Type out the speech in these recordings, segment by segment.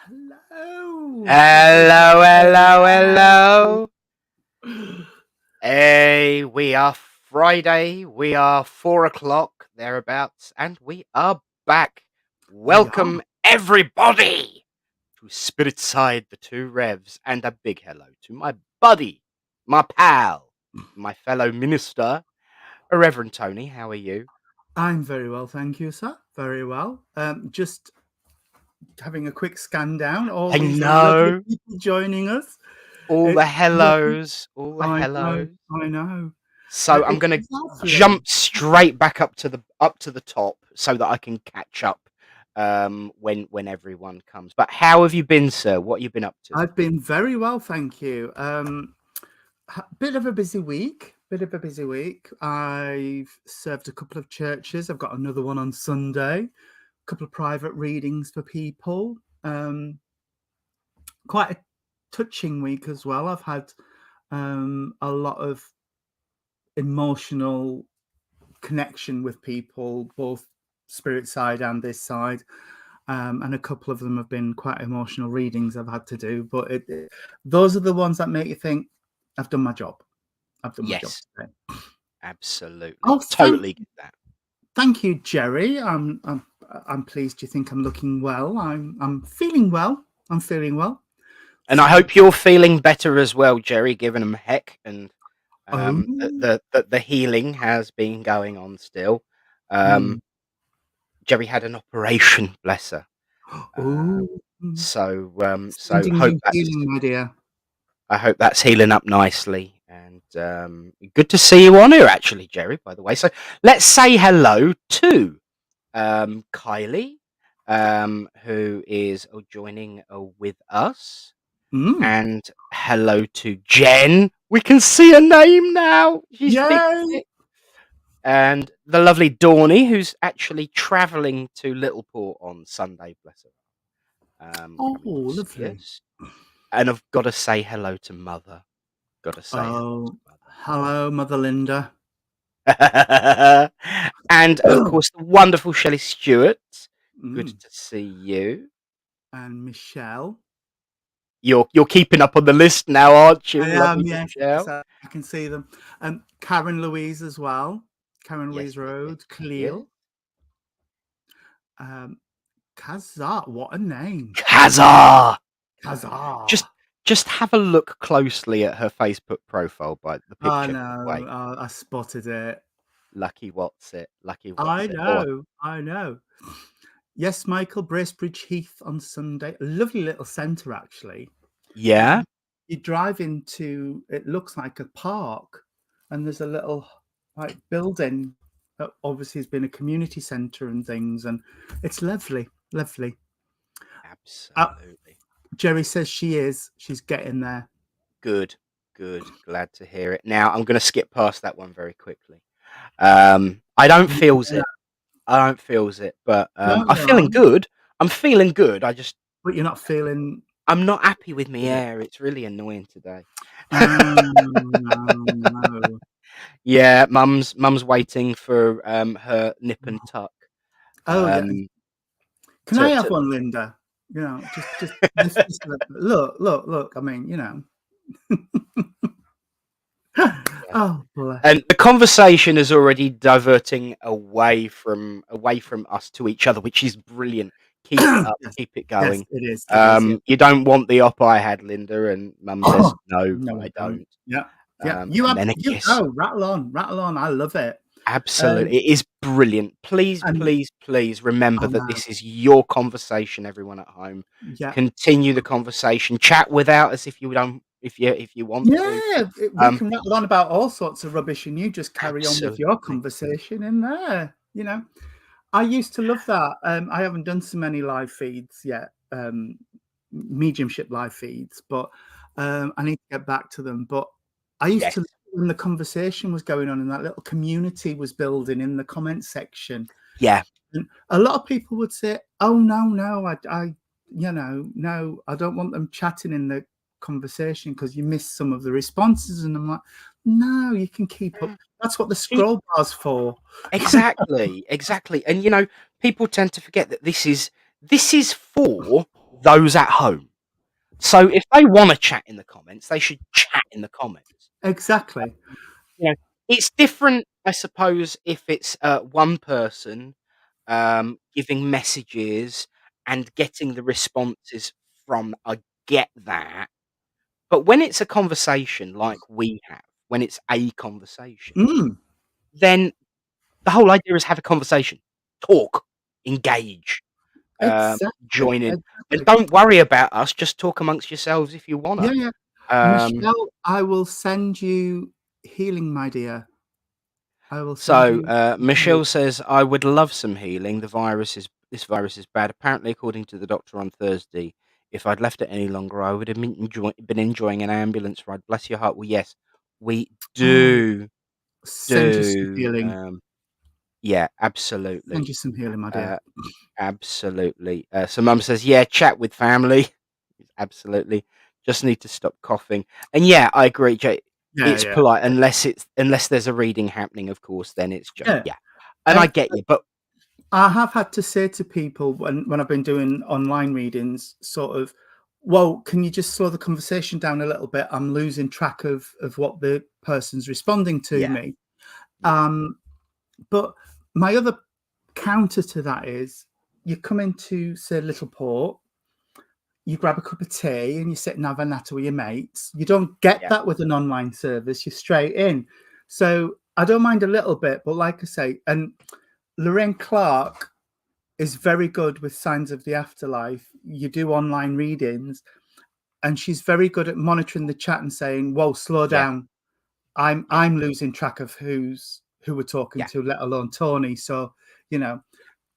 Hello. Hello, hello, hello. Hey, we are Friday. We are 4 o'clock thereabouts, and we are back. We are. Welcome, everybody, to Spirit Side, the two Revs, and a big hello to my buddy, my pal, my fellow minister, Reverend Tony. How are you? I'm very well, thank you, sir. Very well. Just having a quick scan down. All I these lovely know people joining us. all the It's lovely. hellos, all the I know. hellos. I know. So I'm It's gonna lovely. jump straight back up to the top so that I can catch up when everyone comes. But how have you been, sir? What have you been up to? I've been very well, thank you. Bit of a busy week. Bit of a busy week. I've served a couple of churches. I've got another one on Sunday. A couple of private readings for people. Quite a touching week as well. I've had a lot of emotional connection with people, both spirit side and this side. And a couple of them have been quite emotional readings I've had to do. But those are the ones that make you think, I've done my job. I've done my job Yes, today. absolutely, Oh, totally get that. thank you, Jerry. I'm pleased you think I'm looking well. I'm feeling well. I'm feeling well. And I So, hope you're feeling better as well, Jerry. Giving them heck, and oh, the healing has been going on still. mm, Um, Jerry had an operation, bless her. oh, So sending you healing, my dear. I hope that's healing up nicely. And good to see you on here, actually, Jerry, by the way. So let's say hello to Kylie, who is joining with us. Mm. And hello to Jen. We can see her name now. She's fixed Yay! it. And the lovely Dawny, who's actually travelling to Littleport on Sunday, bless her, Oh, coming to see lovely. us. And I've got to say hello to Mother. Got to say hello Oh, hello, Mother Linda. to Mother. And of course, the wonderful Shelley Stewart. Good Mm. to see you. And Michelle. You're keeping up on the list now, aren't you? I am, Lovely yes, yes, Michelle. I can see them. Karen Louise as well. Karen Yes, Louise yes, yes, Road, yes. Cleel. Um, Kazar, what a name. Kazaa. Just Kazar. just have a look closely at her Facebook profile by the I picture, by the know, way. I spotted it. Lucky what's it? Lucky I what's it? Oh, know, I know. Yes, Michael, Bracebridge Heath on Sunday. A lovely little centre, actually. yeah. You drive into, it looks like a park, and there's a little like building that obviously has been a community centre and things, and it's lovely, lovely. Uh, Absolutely. Jerry says she's getting there. Good. Good. Glad to hear it. Now I'm going to skip past that one very quickly. I don't feels Yeah. it. I don't feels it, but No, I'm feeling no, good. I'm feeling good. but you're not feeling. I'm not happy with my Is it? hair. It's really annoying today. No, no. Yeah, mum's waiting for her nip and tuck. Oh yeah. Um, Can I have to one, Linda? Just look, look, look. I mean, yeah. Oh, bless. And the conversation is already diverting away from us to each other, which is brilliant. Keep it up, Yes, keep it yes, going. it is. It is. Yeah. You don't want the op I had, Linda, and Mum says, Oh "No, no, I I don't. don't." Yeah, yeah. You And have then a you kiss. go rattle on, rattle on. I love it. Absolutely, it is brilliant. Please, And please, please remember I that know. this is your conversation. Everyone at home, Yeah, continue the conversation. Chat without us if you don't, if you want to. yeah. We Um, can rattle on about all sorts of rubbish, and you just carry on with your absolutely. conversation in there. I used to love that. I haven't done so many live feeds yet, mediumship live feeds, but I need to get back to them. But I used Yes. to, when the conversation was going on and that little community was building in the comment section, Yeah. and a lot of people would say, "Oh no, no, I don't want them chatting in the conversation because you miss some of the responses." And I'm like, "No, you can keep up. That's what the scroll bar's for." Exactly, exactly. And people tend to forget that this is for those at home. So if they want to chat in the comments, they should chat in the comments. Exactly. You know, it's different, I suppose, if it's one person giving messages and getting the responses from. I get that, but when it's a conversation like we have, when it's a conversation, Mm, then the whole idea is have a conversation, talk, engage, exactly. join in, and Exactly. don't worry about us. Just talk amongst yourselves if you Yeah, wanna. yeah. Um, Michelle, I will send you healing, my dear. I will send so you healing. Michelle says, "I would love some healing. This virus is bad. Apparently, according to the doctor on Thursday, if I'd left it any longer, I would have been enjoying an ambulance ride. Bless your heart. Well, yes, we Oh, do send you some do. healing. Yeah, Send absolutely." you some healing, my dear. Uh, Absolutely. So mum says, "Yeah, chat with family." Absolutely. Just need to stop coughing. And yeah, I agree, Jay. Yeah, It's yeah, polite unless there's a reading happening, of course, then it's just yeah. yeah. And I And get you, but I have had to say to people when I've been doing online readings, sort of, well, can you just slow the conversation down a little bit? I'm losing track of what the person's responding to yeah, me. yeah, Um, but my other counter to that is you come into, say, Little Port, you grab a cup of tea and you sit and have a natter with your mates. You don't get yeah, that with an online service. You're straight in. So I don't mind a little bit, but like I say, and Lorraine Clark is very good with signs of the afterlife. You do online readings, and she's very good at monitoring the chat and saying, "Whoa, slow yeah, down. yeah, I'm losing track of who we're talking yeah. to, let alone Tony." So, you know,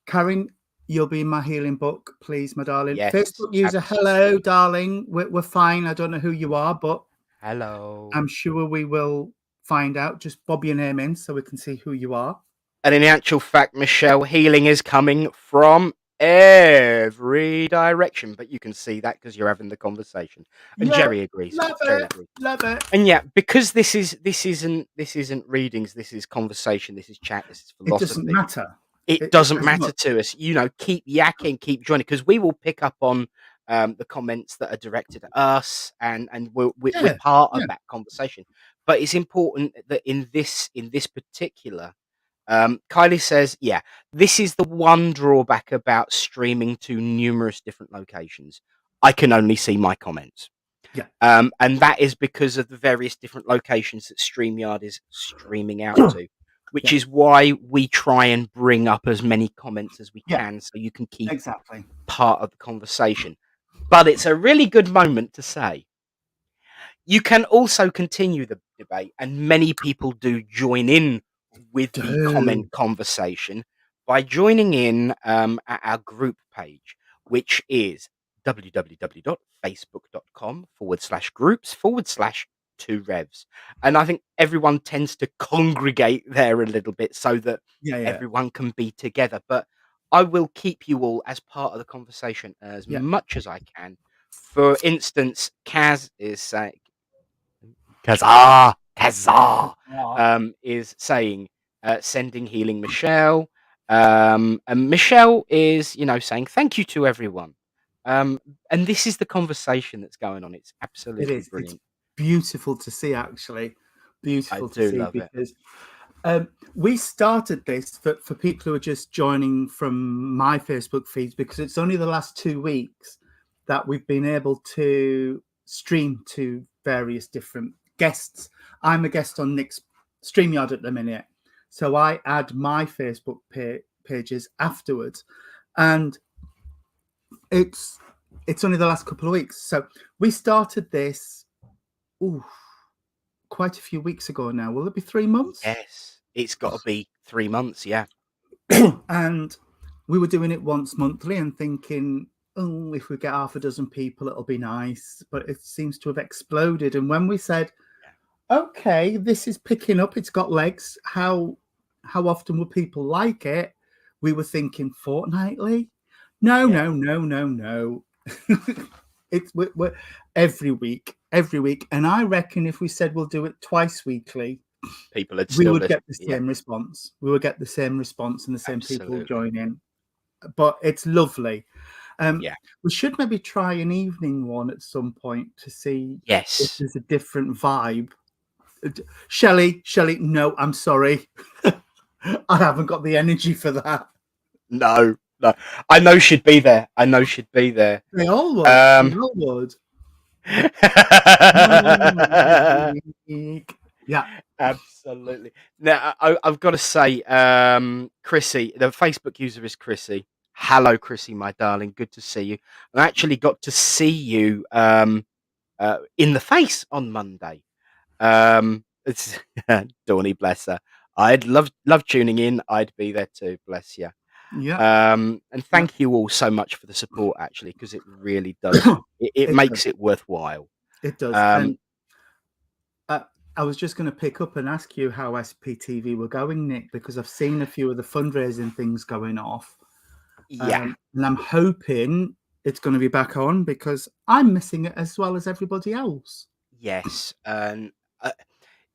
Karen, you'll be in my healing book, please, my darling. Yes, Facebook user, absolutely. hello, darling. We're fine. I don't know who you are, but Hello. I'm sure we will find out. Just bob your name in so we can see who you are. And in actual fact, Michelle, healing is coming from every direction, but you can see that because you're having the conversation. And Yeah, Jerry agrees. love Jerry it. agrees. Love it. And yeah, because this isn't readings, this is conversation, this is chat, this is It doesn't philosophy. matter. It It doesn't does matter not. to us. Keep yakking, keep joining, because we will pick up on the comments that are directed at us, and we're Yeah. part of Yeah. that conversation. But it's important that in this particular, Kylie says, yeah, this is the one drawback about streaming to numerous different locations. I can only see my comments. Yeah. And that is because of the various different locations that StreamYard is streaming out to, which Yeah. is why we try and bring up as many comments as we Yeah. can so you can keep Exactly. part of the conversation. But it's a really good moment to say you can also continue the debate, and many people do join in with the comment Do. conversation by joining in at our group page, which is www.facebook.com/groups/two Revs. And I think everyone tends to congregate there a little bit so that Yeah. Yeah. everyone can be together. But I will keep you all as part of the conversation as Yeah. much as I can. For instance, Kaz is saying, Kazaa is saying, sending healing Michelle. And Michelle is, saying thank you to everyone. And this is the conversation that's going on. It's It absolutely is. It's brilliant. beautiful to see, actually. I Beautiful to do see love it. because we started this for people who are just joining from my Facebook feeds because it's only the last 2 weeks that we've been able to stream to various different guests. I'm a guest on Nick's StreamYard at the minute, so I add my Facebook pages afterwards, and it's only the last couple of weeks. So we started this quite a few weeks ago now. Will it be 3 months? Yes, it's got to be 3 months. Yeah, And we were doing it once monthly and thinking, oh, if we get half a dozen people, it'll be nice. But it seems to have exploded. And when we said, okay, this is picking up, it's got legs, how often would people like it? We were thinking fortnightly. No, yeah. no, no, no, no. We're every week. And I reckon if we said we'll do it twice weekly, People would we still would listen. get the Yeah, same response. We would get the same response and the same people absolutely. join in. But it's lovely. Yeah. We should maybe try an evening one at some point to see if Yes. there's a different vibe. Shelley, no, I'm sorry. I haven't got the energy for that. No, no. I know she'd be there. I know she'd be there. They all would. They Um, all would. Yeah. Absolutely. Now, I've got to say, Chrissy, the Facebook user is Chrissy. Hello, Chrissy, my darling. Good to see you. I actually got to see you in the face on Monday. It's Dawny, bless her. I'd love tuning in. I'd be there too. Bless you. Yeah. And Yeah. thank you all so much for the support, actually, because it really does. It It does. makes it worthwhile. It does. Um, And I was just going to pick up and ask you how SPTV were going, Nick, because I've seen a few of the fundraising things going off. yeah. And I'm hoping it's going to be back on because I'm missing it as well as everybody else. Yes. And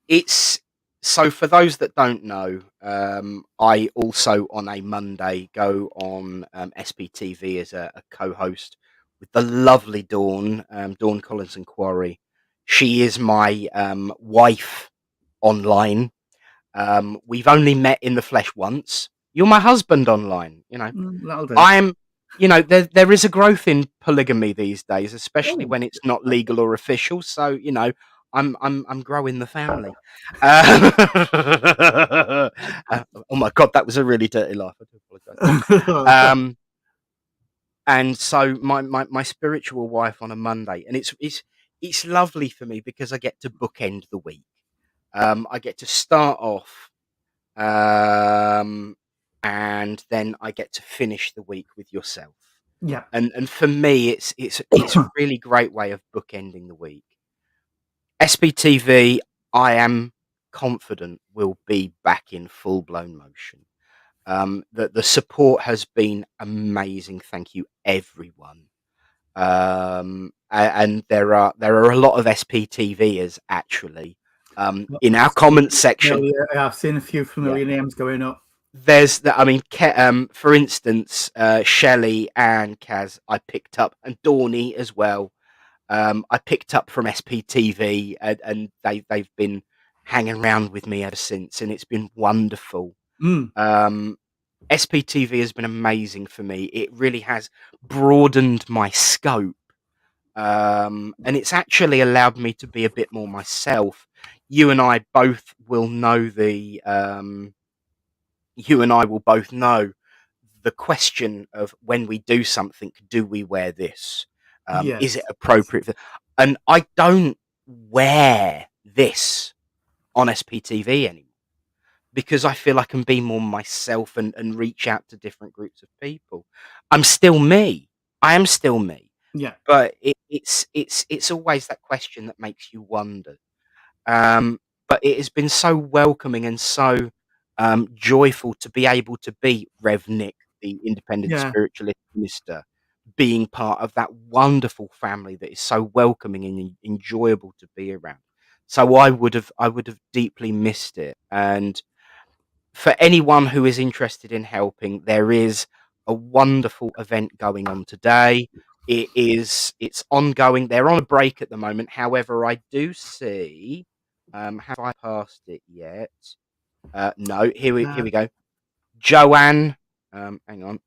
it's so for those that don't know, I also on a Monday go on SPTV as a co-host with the lovely Dawn, Dawn Collinson Quarry. She is my wife online. We've only met in the flesh once. You're my husband online. That'll do. I'm, there is a growth in polygamy these days, especially Oh, when it's not legal or official. So, I'm growing the family. Uh, oh my God, that was a really dirty laugh. I do apologise. And so my spiritual wife on a Monday, and it's lovely for me because I get to bookend the week. I get to start off, and then I get to finish the week with yourself. yeah. And for me, it's a really great way of bookending the week. SPTV, I am confident will be back in full blown motion. The support has been amazing. Thank you, everyone. And there are a lot of SPTVers actually in our comment section. I've seen a few Yeah. familiar names going up. There's that. I mean, for instance, Shelley and Kaz, I picked up, and Dawny as well. I picked up from SPTV, and they've been hanging around with me ever since, and it's been wonderful. SPTV has been amazing for me. It really has broadened my scope, and it's actually allowed me to be a bit more myself. You and I both will know you and I will both know the question of when we do something, do we wear this? Is it Yes. appropriate? And I don't wear this on SPTV anymore because I feel I can be more myself and reach out to different groups of people. I'm still me. I am still me. Yeah. But it's always that question that makes you wonder. But it has been so welcoming and so joyful to be able to be Rev Nick, the independent Yeah. spiritualist minister, being part of that wonderful family that is so welcoming and enjoyable to be around. So I would have deeply missed it. And for anyone who is interested in helping, there is a wonderful event going on today. It's ongoing. They're on a break at the moment. However, I do see. Have I passed it yet? No. Here we go. Joanne. Hang on.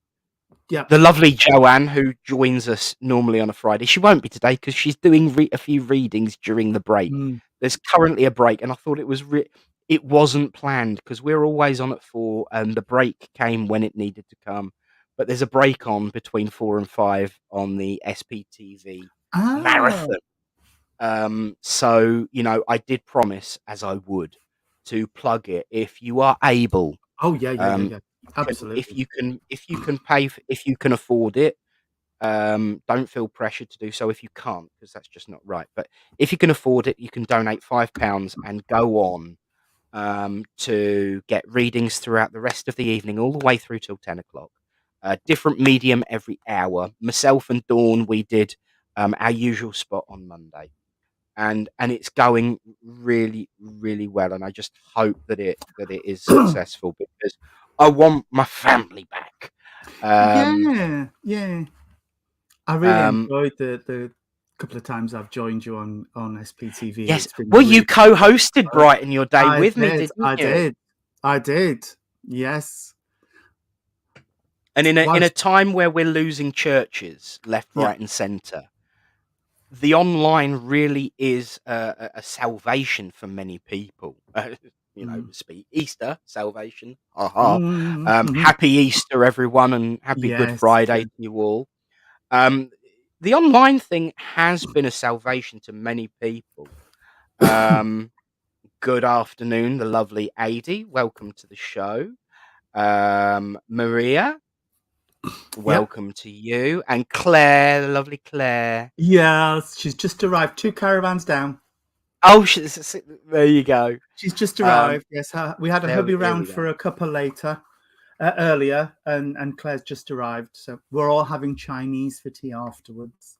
Yeah. The lovely Joanne, who joins us normally on a Friday. She won't be today because she's doing a few readings during the break. There's currently a break, and I thought it wasn't planned because we're always on at 4, and the break came when it needed to come. But there's a break on between 4 and 5 on the SPTV marathon. So I did promise, as I would, to plug it if you are able. Oh yeah. If Absolutely. you can pay, if you can afford it, don't feel pressured to do so if you can't, because that's just not right. But if you can afford it, you can donate £5 and go on to get readings throughout the rest of the evening, all the way through till 10 o'clock. Different medium every hour. Myself and Dawn, we did our usual spot on Monday, and it's going really, really well. And I just hope that it is successful because I want my family back. Yeah. Yeah. I really Um, enjoyed the couple of times I've joined you on SPTV. yes. It's been Well, you really co-hosted fun. Brighten Your Day I with me, did, didn't I you? did, I did. Yes. And in a Was time where we're losing churches left, yeah. right, and centre, the online really is a salvation for many people. Mm. Speak Easter salvation. Aha! Mhm. Happy Easter, everyone, and happy Good Yes, Friday true. to you all. Um, the online thing has been a salvation to many people. Um, good afternoon, the lovely Adi. Welcome to the show. Maria, Yep. welcome to you. And Claire, the lovely Claire. Yes, she's just arrived 2 caravans down. Oh, there you go. She's just Um, arrived. Yes, we had a there, hubby here we round go. for a couple later, earlier, and Claire's just arrived. So we're all having Chinese for tea afterwards.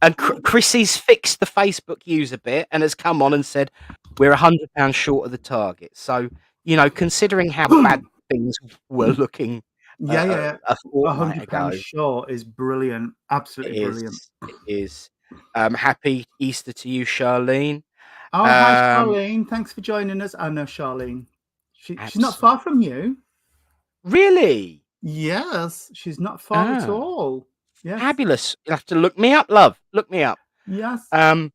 And Chrissy's fixed the Facebook user bit and has come on and said we're £100 short of the target. So, considering how bad things were looking Yeah, yeah, yeah. a fortnight £100 ago, short is brilliant. Absolutely it is. brilliant. It is. Happy Easter to you, Charlene. Oh, hi, Um, Charlene. Thanks for joining us. I know Charlene. She's not absolutely. far from you. Really? Yes, she's not far at Ah, all. Yes, fabulous. You'll have to look me up, love. Look me up. yes. Um,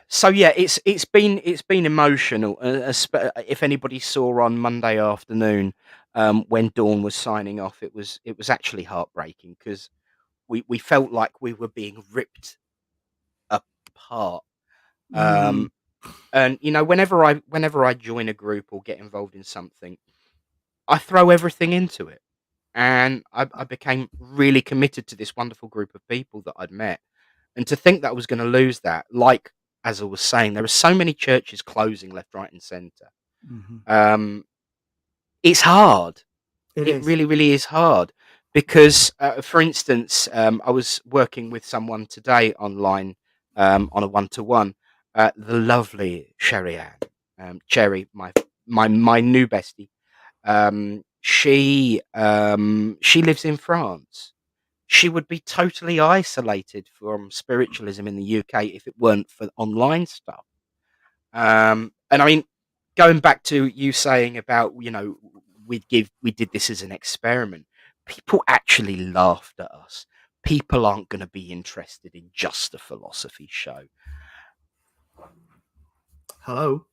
So yeah, it's been emotional. If anybody saw on Monday afternoon, when Dawn was signing off, it was actually heartbreaking because we felt like we were being ripped apart. Mm, Um, and whenever I join a group or get involved in something, I throw everything into it, and I became really committed to this wonderful group of people that I'd met. And to think that I was going to lose that, like as I was saying, there are so many churches closing left, right, and centre. mhm. Um, it's hard. It It is. really, really is hard because, for instance, I was working with someone today online on a one-to-one. The lovely Sherry Ann, Cherry, my new bestie. She lives in France. She would be totally isolated from spiritualism in the UK if it weren't for online stuff. And I mean, going back to you saying about, we did this as an experiment. People actually laughed at us. People aren't going to be interested in just a philosophy show. Hello.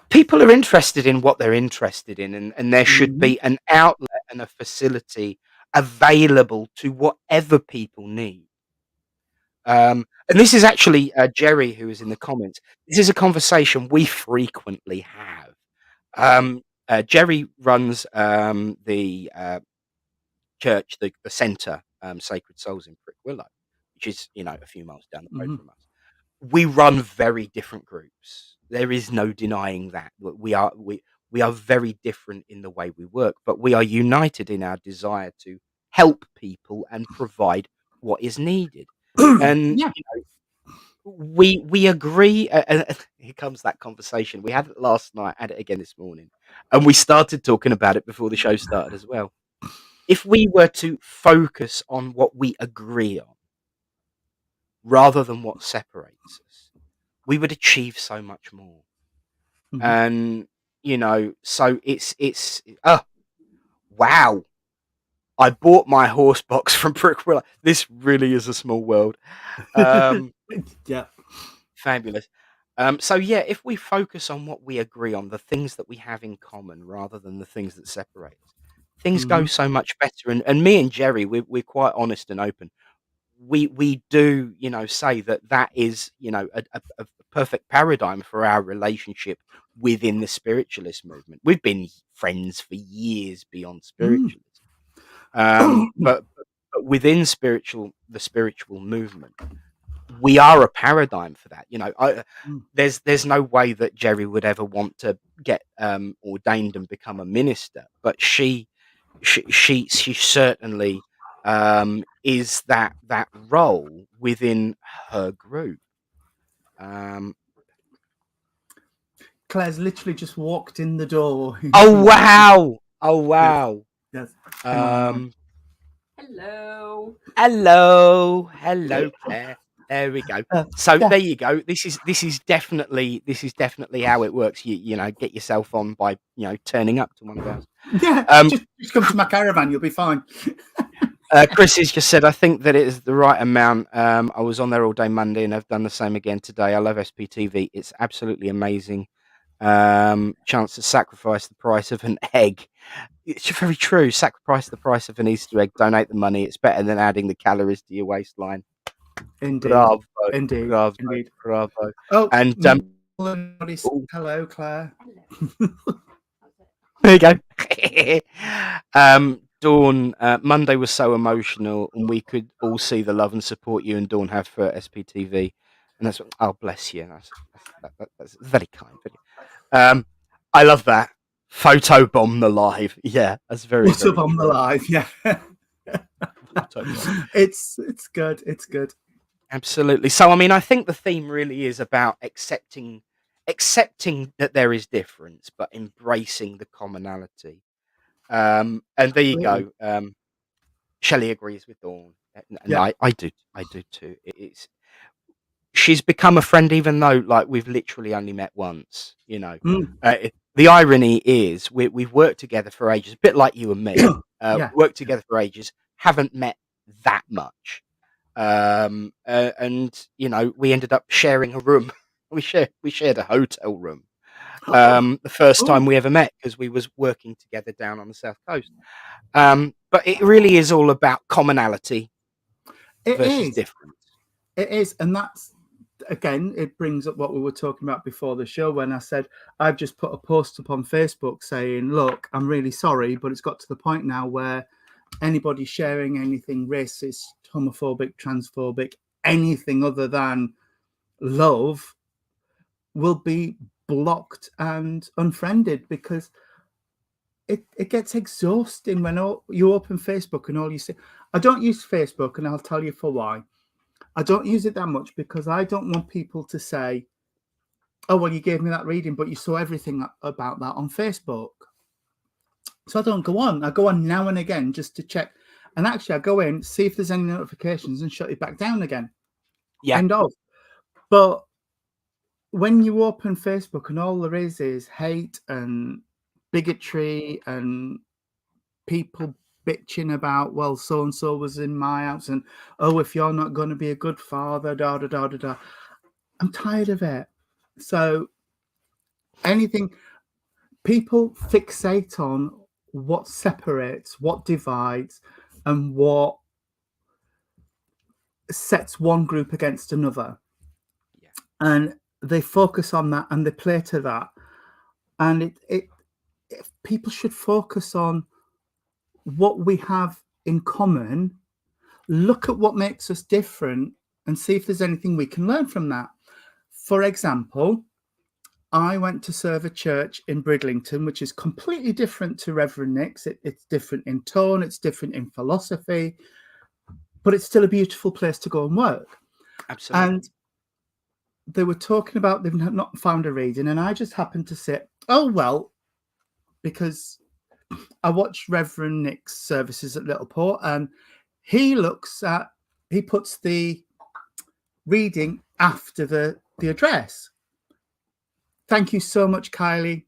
People are interested in what they're interested in, and there should Mhm. be an outlet and a facility available to whatever people need. And this is actually Jerry, who is in the comments. This is a conversation we frequently have. Jerry runs the church, the centre, Sacred Souls in Prick Willow, which is a few miles down the road Mhm. from us. We run very different groups. There is no denying that. We are very different in the way we work, but we are united in our desire to help people and provide what is needed. And Yeah. we agree. Here comes that conversation. We had it last night, had it again this morning, and we started talking about it before the show started as well. If we were to focus on what we agree on rather than what separates us, we would achieve so much more. Mhm. And so it's wow. I bought my horse box from Brickwillow. This really is a small world. Um, Yeah. Fabulous. So yeah, if we focus on what we agree on, the things that we have in common, rather than the things that separate us, things go Mhm. so much better. And me and Jerry, we're quite honest and open. We do, say that is, a perfect paradigm for our relationship within the spiritualist movement. We've been friends for years beyond Mm. spiritualism, but within the spiritual movement, we are a paradigm for that. Mm. There's no way that Jerry would ever want to get ordained and become a minister, but she certainly is that role within her group. Um, Claire's literally just walked in the door. oh wow! Oh Yes. wow! Yes. Hang on. Hang on. Um, Hello. Hello, Claire. There we go. So Yeah. there you go. This is definitely how it works. You know, get yourself on by turning up to one of ours. Yeah, just come to my caravan, you'll be fine. Chris has just said, I think that it is the right amount. I was on there all day Monday, and I've done the same again today. I love SPTV. It's absolutely amazing. Chance to sacrifice the price of an egg. It's very true. Sacrifice the price of an Easter egg. Donate the money. It's better than adding the calories to your waistline. Indeed. Bravo. Indeed. Bravo. Indeed. Bravo. Oh, And hello, Claire. there you go. Dawn, Monday was so emotional, and we could all see the love and support you and Dawn have for SPTV. And that's oh, bless you. That's very kind. I love that. Photobomb the live. Yeah, that's very, very Photobomb the true. live, yeah. It's good. It's good. Absolutely. So, I mean, I think the theme really is about accepting that there is difference, but embracing the commonality. And there you go. Shelley agrees with Dawn, and Yeah. I do too. She's become a friend, even though like we've literally only met once. The irony is we've worked together for ages, a bit like you and me. Yeah. Worked together for ages, haven't met that much. And we ended up sharing a room. we shared a hotel room. The first time we ever met, because we was working together down on the south coast. But it really is all about commonality versus difference. It is, and that's again, it brings up what we were talking about before the show when I said I've just put a post up on Facebook saying, look, I'm really sorry, but it's got to the point now where anybody sharing anything racist, homophobic, transphobic, anything other than love will be blocked and unfriended, because it gets exhausting when you open Facebook and all you see. I don't use Facebook, and I'll tell you for why. I don't use it that much because I don't want people to say, oh, well, you gave me that reading, but you saw everything about that on Facebook. So I don't go on. I go on now and again just to check. And actually, I go in, see if there's any notifications, and shut it back down again. Yeah. End of. But when you open Facebook and all there is hate and bigotry and people bitching about, well, so and so was in my house, and oh, if you're not going to be a good father, da da da da da. I'm tired of it. So anything, people fixate on what separates, what divides, and what sets one group against another. Yeah. And they focus on that and they play to that. And people should focus on what we have in common, look at what makes us different, and see if there's anything we can learn from that. For example, I went to serve a church in Bridlington, which is completely different to Reverend Nick's. It's different in tone, it's different in philosophy, but it's still a beautiful place to go and work. Absolutely. And they were talking about they've not found a reading, and I just happened to say, oh, well, because I watched Reverend Nick's services at Littleport, and he puts the reading after the address. Thank you so much, Kylie.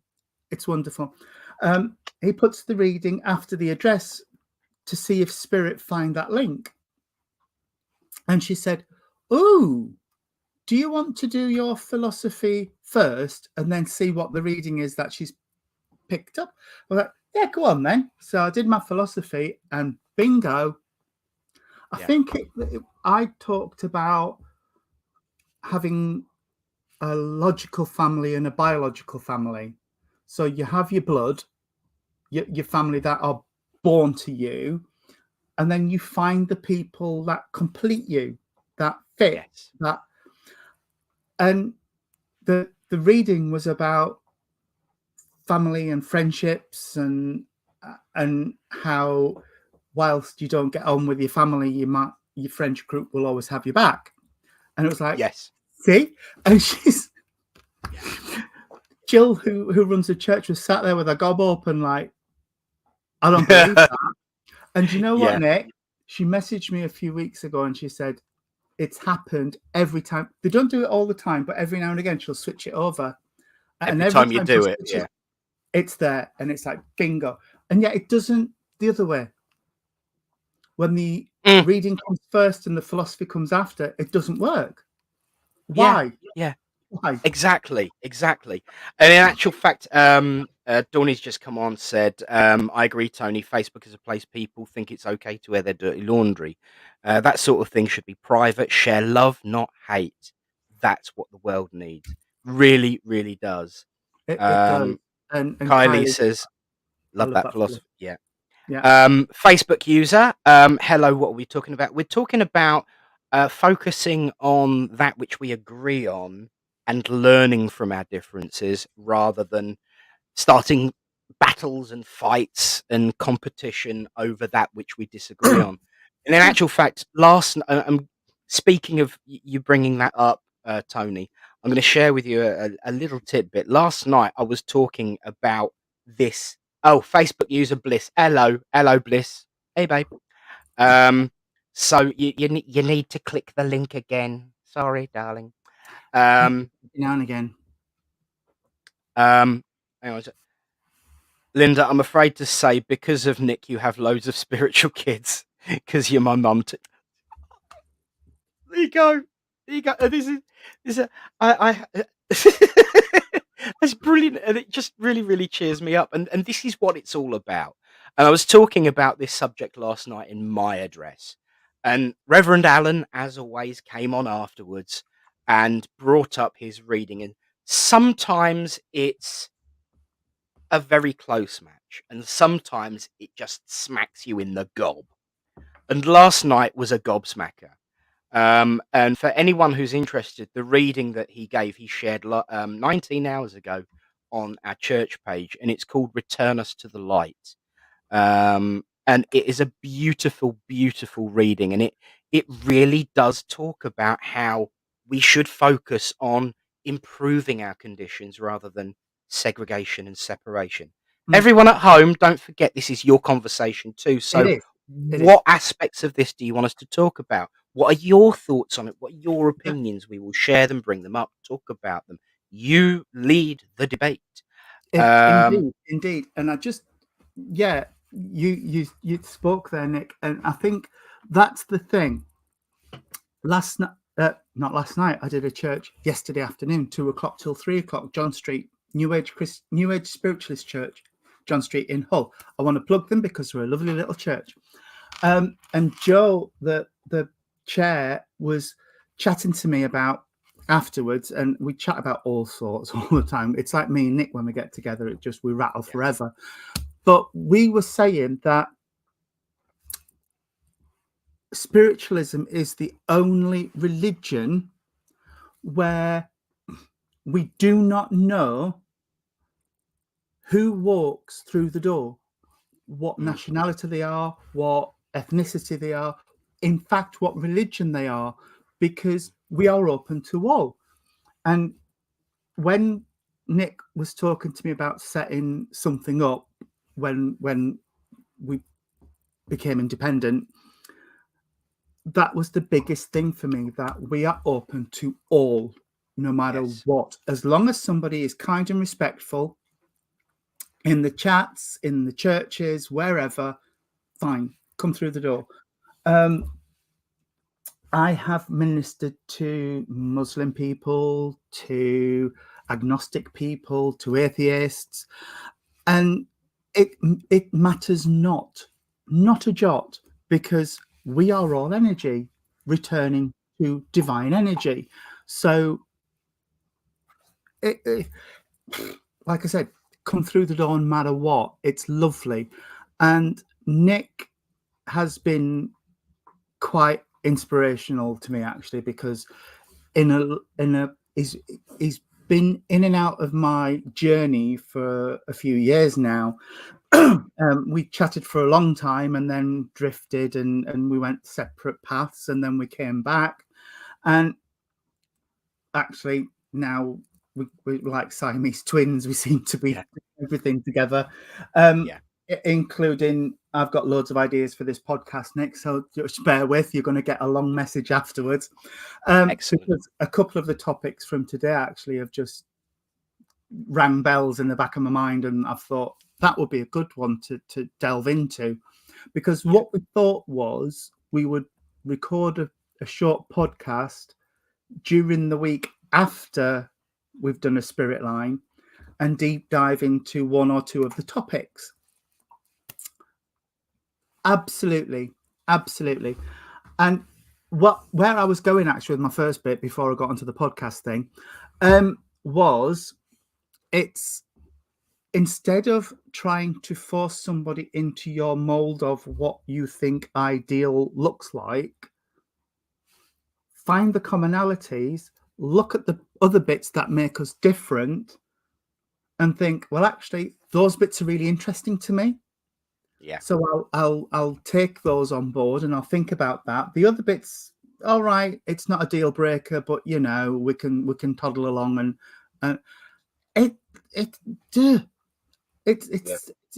It's wonderful. He puts the reading after the address to see if Spirit find that link. And she said, oh, do you want to do your philosophy first and then see what the reading is that she's picked up? I was like, yeah, go on then. So I did my philosophy and bingo. I think I talked about having a logical family and a biological family. So you have your blood, your family that are born to you, and then you find the people that complete you, that fit, that. And the reading was about family and friendships and how whilst you don't get on with your family, your friendship group will always have your back. And it was like, yes, see? And she's Jill, who runs the church, was sat there with her gob open like, I don't believe that. And you know what, Nick? she messaged me a few weeks ago and she said, it's happened every time. They don't do it all the time, but every now and again she'll switch it over. And Every every time you time she'll do it, switch yeah. it, it's there. And it's like, bingo. And yet it doesn't the other way. When the reading comes first and the philosophy comes after, it doesn't work. Why? Yeah. Why? Exactly. And in actual fact, Donny's just come on and said, I agree, Tony. Facebook is a place people think it's okay to wear their dirty laundry. That sort of thing should be private. Share love, not hate. That's what the world needs. Really, really does. It does. And Kylie Kylie, says, I love love that that. philosophy. Yeah. Yeah. Facebook user, hello, what are we talking about? We're talking about focusing on that which we agree on and learning from our differences rather than starting battles and fights and competition over that which we disagree on. And in actual fact, speaking of you bringing that up, Tony, I'm going to share with you a little tidbit. Last night, I was talking about this. Oh, Facebook user Bliss. Hello, Bliss. Hey, babe. So you need to click the link again. Sorry, darling. Now and again. Hang on. Linda, I'm afraid to say, because of Nick, you have loads of spiritual kids. Because you're my mum too. There you go. This is I that's brilliant, and it just really, really cheers me up. And this is what it's all about. And I was talking about this subject last night in my address, and Reverend Allen, as always, came on afterwards and brought up his reading. And sometimes it's a very close match, and sometimes it just smacks you in the gob. And last night was a gobsmacker. And for anyone who's interested, the reading that he gave, he shared 19 hours ago on our church page, and it's called Return Us to the Light. And it is a beautiful, beautiful reading, and it really does talk about how we should focus on improving our conditions rather than segregation and separation. Everyone at home, don't forget this is your conversation too. So It is. what aspects of this do you want us to talk about? What are your thoughts on it? What are your opinions? We will share them, bring them up, talk about them. You lead the debate. Indeed. And I just, you spoke there, Nick, and I think that's the thing. Not last night. I did a church yesterday afternoon, 2:00 till 3:00, John Street, New Age Spiritualist Church, John Street in Hull. I want to plug them because we're a lovely little church. And Joe, the chair, was chatting to me about afterwards, and we chat about all sorts all the time. It's like me and Nick when we get together, we rattle forever. But we were saying that spiritualism is the only religion where we do not know who walks through the door, what nationality they are, what ethnicity they are, in fact, what religion they are, because we are open to all. And when Nick was talking to me about setting something up when we became independent, that was the biggest thing for me, that we are open to all, no matter what, as long as somebody is kind and respectful in the chats, in the churches, wherever, fine, come through the door. I have ministered to Muslim people, to agnostic people, to atheists, and it matters not a jot, because we are all energy returning to divine energy. So, like I said, come through the door no matter what. It's lovely. And Nick has been quite inspirational to me, actually, because he's been in and out of my journey for a few years now. We chatted for a long time and then drifted, and we went separate paths, and then we came back, and actually now we're like Siamese twins. We seem to be everything together, including I've got loads of ideas for this podcast, Nick, so just bear with. You're going to get a long message afterwards. Excellent. Because a couple of the topics from today actually have just rang bells in the back of my mind, and I've thought that would be a good one to delve into. Because Yeah. what we thought was we would record a short podcast during the week after we've done a spirit line and deep dive into one or two of the topics. Absolutely. And where I was going actually with my first bit before I got onto the podcast thing was it's instead of trying to force somebody into your mold of what you think ideal looks like, find the commonalities, look at the other bits that make us different, and think, well, actually, those bits are really interesting to me. Yeah. So I'll take those on board and I'll think about that. The other bits, all right, it's not a deal breaker, but we can toddle along and it it Yeah.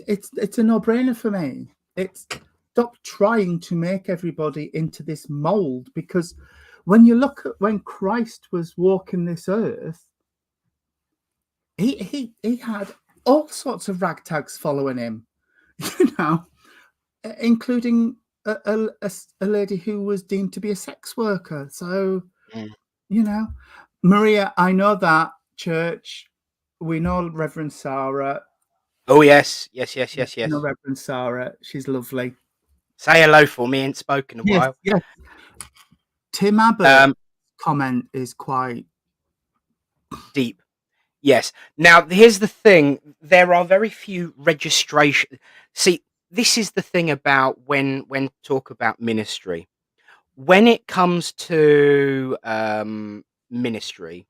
it's a no-brainer for me. It's stop trying to make everybody into this mold, because when you look at when Christ was walking this earth, he had all sorts of ragtags following him, including a lady who was deemed to be a sex worker. So, Mm. Maria, I know that church. We know Reverend Sarah. Oh yes. We know Reverend Sarah. She's lovely. Say hello for me. Ain't spoken a Yes, while. yes. Tim Abbott's comment is quite Deep. Yes. Now, here's the thing. There are very few registration. See, this is the thing about when talk about ministry. When it comes to ministry,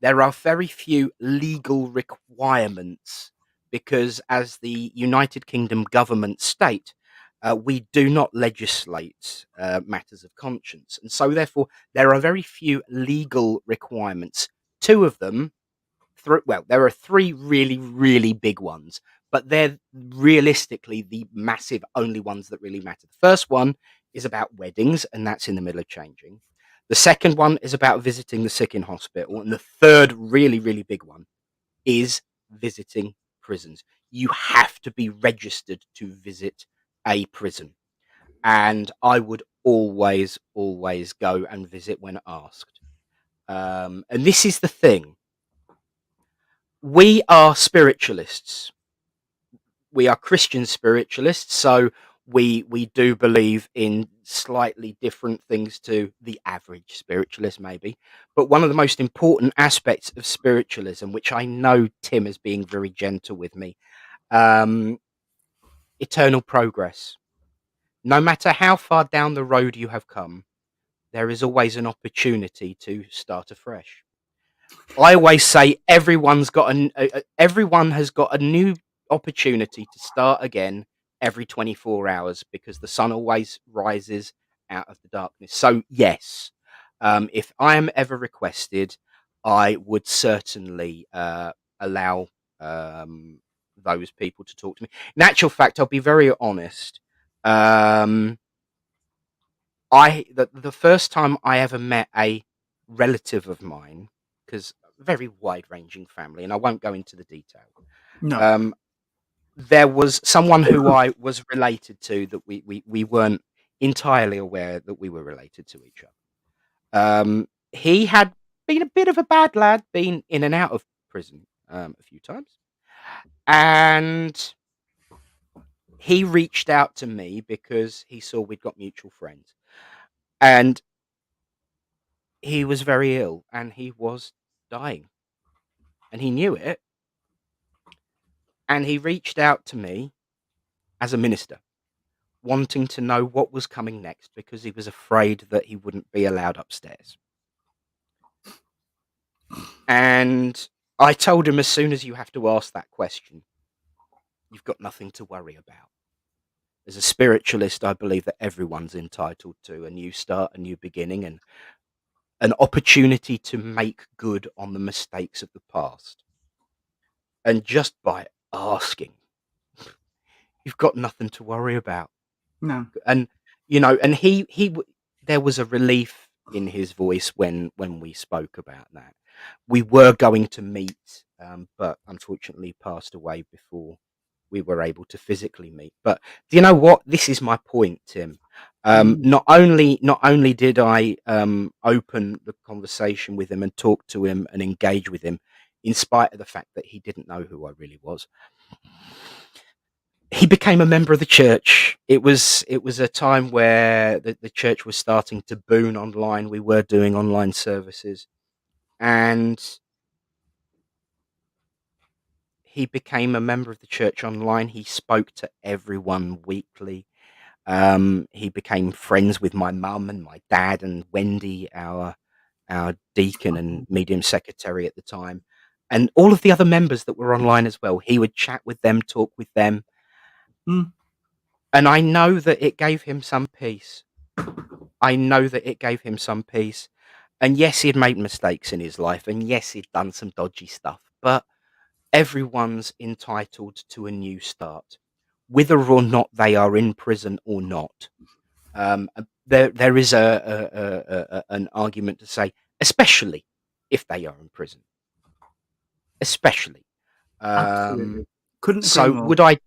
there are very few legal requirements because, as the United Kingdom government state, we do not legislate matters of conscience. And so, therefore, there are very few legal requirements. Two of them, there are three really, really big ones, but they're realistically the massive only ones that really matter. The first one is about weddings, and that's in the middle of changing. The second one is about visiting the sick in hospital. And the third really, really big one is visiting prisons. You have to be registered to visit a prison. And I would always, always go and visit when asked. And this is the thing. We are spiritualists. We are Christian spiritualists, so we do believe in slightly different things to the average spiritualist, maybe. But one of the most important aspects of spiritualism, which I know Tim is being very gentle with me, um, eternal progress. No matter how far down the road you have come, there is always an opportunity to start afresh. I always say everyone has got a new opportunity to start again every 24 hours because the sun always rises out of the darkness. So yes, if I am ever requested, I would certainly allow those people to talk to me. In actual fact, I'll be very honest. Um, the first time I ever met a relative of mine, because very wide ranging family, and I won't go into the detail. no. Um, there was someone who I was related to that we weren't entirely aware that we were related to each other. He had been a bit of a bad lad, been in and out of prison a few times, and he reached out to me because he saw we'd got mutual friends, and he was very ill and he was dying, and he knew it, and he reached out to me as a minister, wanting to know what was coming next because he was afraid that he wouldn't be allowed upstairs. And I told him, as soon as you have to ask that question, you've got nothing to worry about. As a spiritualist, I believe that everyone's entitled to a new start, a new beginning, and an opportunity to make good on the mistakes of the past. And just by asking, you've got nothing to worry about. No. And and there was a relief in his voice when we spoke about that. We were going to meet, but unfortunately passed away before we were able to physically meet. But do you know what? This is my point, Tim. Mm. Not only did I open the conversation with him and talk to him and engage with him, in spite of the fact that he didn't know who I really was, he became a member of the church. It was a time where the church was starting to boom online. We were doing online services, and he became a member of the church online. He spoke to everyone weekly. He became friends with my mum and my dad and Wendy, our deacon and medium secretary at the time, and all of the other members that were online as well. He would chat with them, talk with them, Mm. and I know that it gave him some peace. I know that it gave him some peace. And yes, he'd made mistakes in his life, and yes, he'd done some dodgy stuff, but everyone's entitled to a new start, whether or not they are in prison or not. There is an argument to say, especially if they are in prison, especially. Absolutely. Um, Couldn't agree so more.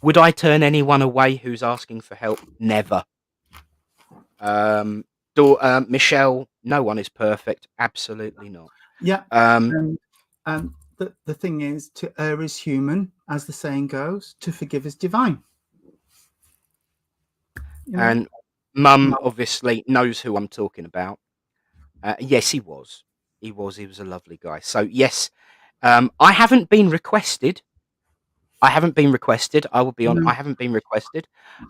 would I turn anyone away who's asking for help? Never. Um, Michelle, no one is perfect. Absolutely not. Yeah. Um, And the thing is, to err is human, as the saying goes. To forgive is divine. You know. and Mum No. obviously knows who I'm talking about. Yes, he was. He was. He was a lovely guy. So yes, I haven't been requested. I haven't been requested. I will be on. No. I haven't been requested.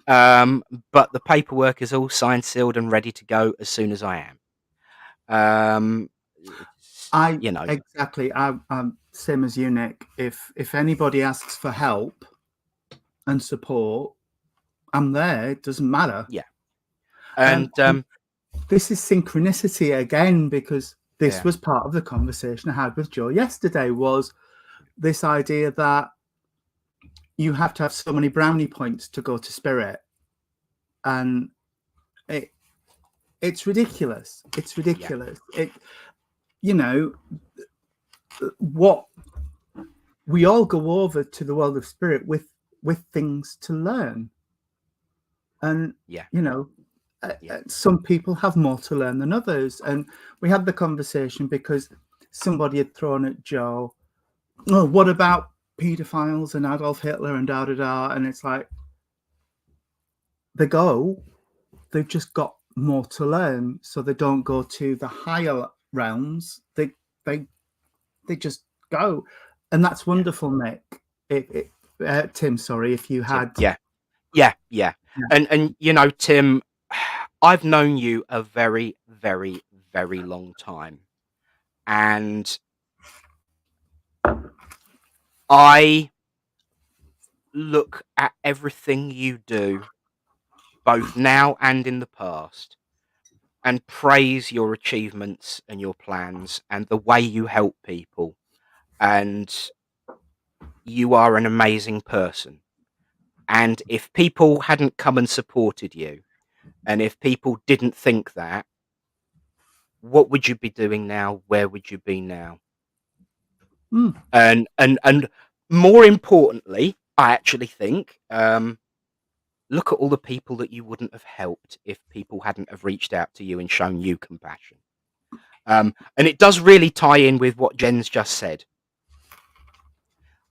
But the paperwork is all signed, sealed, and ready to go as soon as I am. It's, I you know, exactly. I'm same as you, Nick. If anybody asks for help and support, I'm there. It doesn't matter. yeah. Um, And and this is synchronicity again, because this yeah, was part of the conversation I had with Joe yesterday. Was this idea that you have to have so many brownie points to go to Spirit, and it's ridiculous. It's yeah, ridiculous. You know what, we all go over to the world of Spirit with things to learn, and yeah, you know yeah, some people have more to learn than others. And we had the conversation because somebody had thrown at Joe, oh, what about pedophiles and Adolf Hitler and da da da, and it's like, they've just got more to learn, so they don't go to the higher realms. They they just go, and that's yeah. wonderful, Nick. Tim, sorry, if you Tim, had. yeah, yeah, yeah. Yeah. And Tim, I've known you a very, very, very long time, and I look at everything you do, both now and in the past, and praise your achievements and your plans and the way you help people. And you are an amazing person. And if people hadn't come and supported you, and if people didn't think that, what would you be doing now? Where would you be now? Mm. And more importantly, I actually think, look at all the people that you wouldn't have helped if people hadn't have reached out to you and shown you compassion. And it does really tie in with what Jen's just said.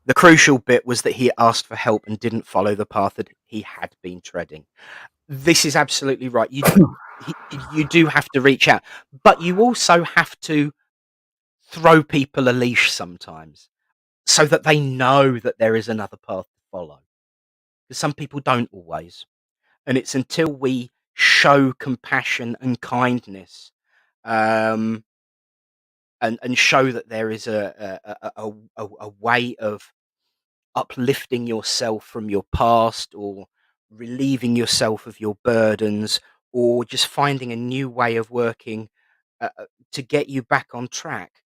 The crucial bit was that he asked for help and didn't follow the path that he had been treading. This is absolutely right. You do have to reach out, but you also have to throw people a leash sometimes so that they know that there is another path to follow. Because some people don't always. And it's until we show compassion and kindness, um, and show that there is a way of uplifting yourself from your past, or relieving yourself of your burdens, or just finding a new way of working, to get you back on track.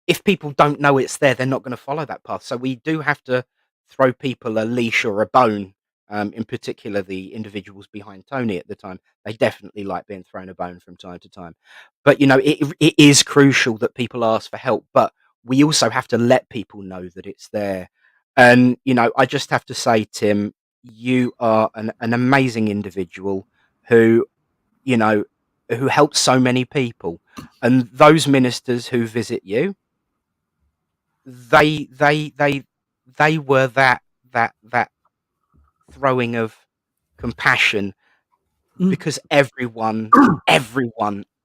If people don't know it's there, they're not going to follow that path. So we do have to throw people a leash or a bone In particular, the individuals behind Tony at the time, they definitely like being thrown a bone from time to time. But it is crucial that people ask for help, but we also have to let people know that it's there. And I just have to say, Tim, you are an amazing individual who you know who helps so many people, and those ministers who visit you, they were that throwing of compassion, Mm. because everyone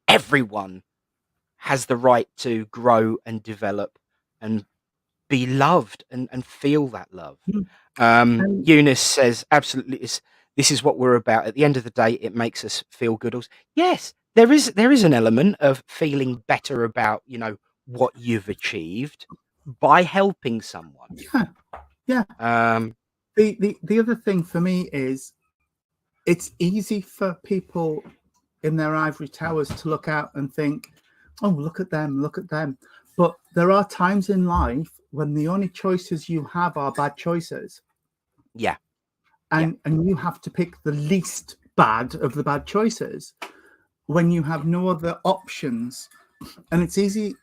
everyone has the right to grow and develop and be loved and feel that love. Mm. And Eunice says, absolutely, this is what we're about. At the end of the day, it makes us feel good. Also, yes, there is an element of feeling better about what you've achieved by helping someone. yeah, yeah. Um, The other thing for me is it's easy for people in their ivory towers to look out and think, oh, look at them, look at them. But there are times in life when the only choices you have are bad choices. yeah, And you have to pick the least bad of the bad choices when you have no other options. And it's easy.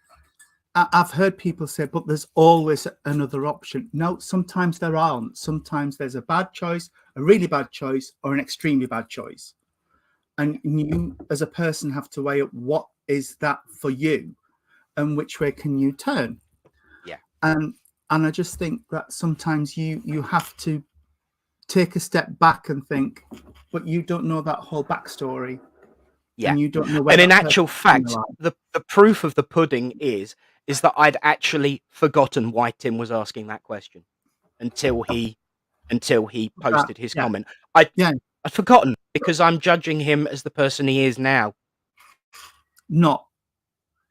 I've heard people say, but there's always another option. No, sometimes there aren't. Sometimes there's a bad choice, a really bad choice, or an extremely bad choice. And you, as a person, have to weigh up what is that for you and which way can you turn. yeah, And I just think that sometimes you have to take a step back and think, but you don't know that whole backstory. yeah. And you don't know where And in that person actual is in the fact, life. the proof of the pudding is that I'd actually forgotten why Tim was asking that question until he posted his Yeah, comment. I'd yeah, forgotten, because I'm judging him as the person he is now, not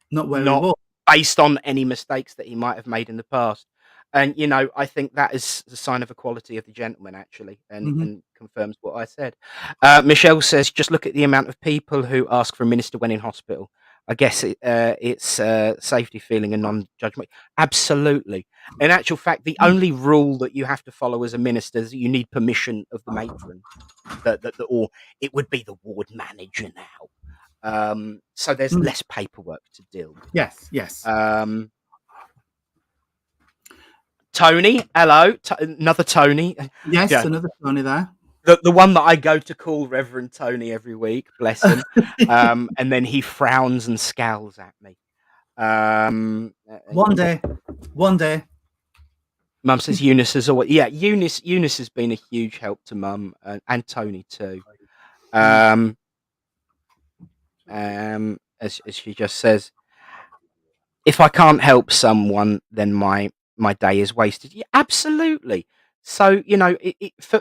where he not was. based on any mistakes that he might have made in the past. And I think that is the sign of a quality of the gentleman, actually, and Mm-hmm. confirms what I said. Michelle says, just look at the amount of people who ask for a minister when in hospital. I guess it's safety feeling and non-judgment. Absolutely. In actual fact, the only rule that you have to follow as a minister is that you need permission of the matron, or it would be the ward manager now. So there's Mm. less paperwork to deal with. Yes, yes. Tony, hello, another Tony. Yes, Yeah, another Tony there. the one that I go to call Reverend Tony every week, bless him. And then he frowns and scowls at me. One day. Mum says Eunice has always, yeah, Eunice has been a huge help to Mum, and Tony too. As she just says, if I can't help someone, then my day is wasted. Yeah, absolutely. So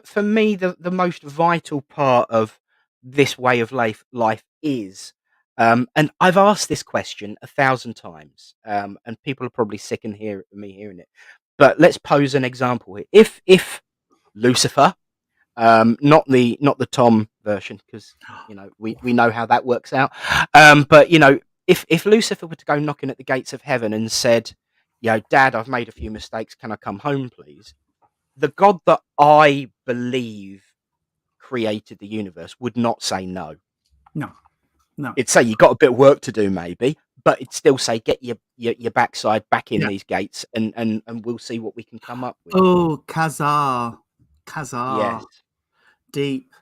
for me, the most vital part of this way of life is, and I've asked this question 1,000 times, and people are probably sick and me hearing it. But let's pose an example here. If Lucifer, not the Tom version, because we know how that works out. But if Lucifer were to go knocking at the gates of heaven and said, Dad, I've made a few mistakes, can I come home, please? The God that I believe created the universe would not say no. No. It'd say you got a bit of work to do, maybe, but it'd still say get your backside back in Yeah. these gates, and we'll see what we can come up with. Oh, Kazar. Yes. Deep.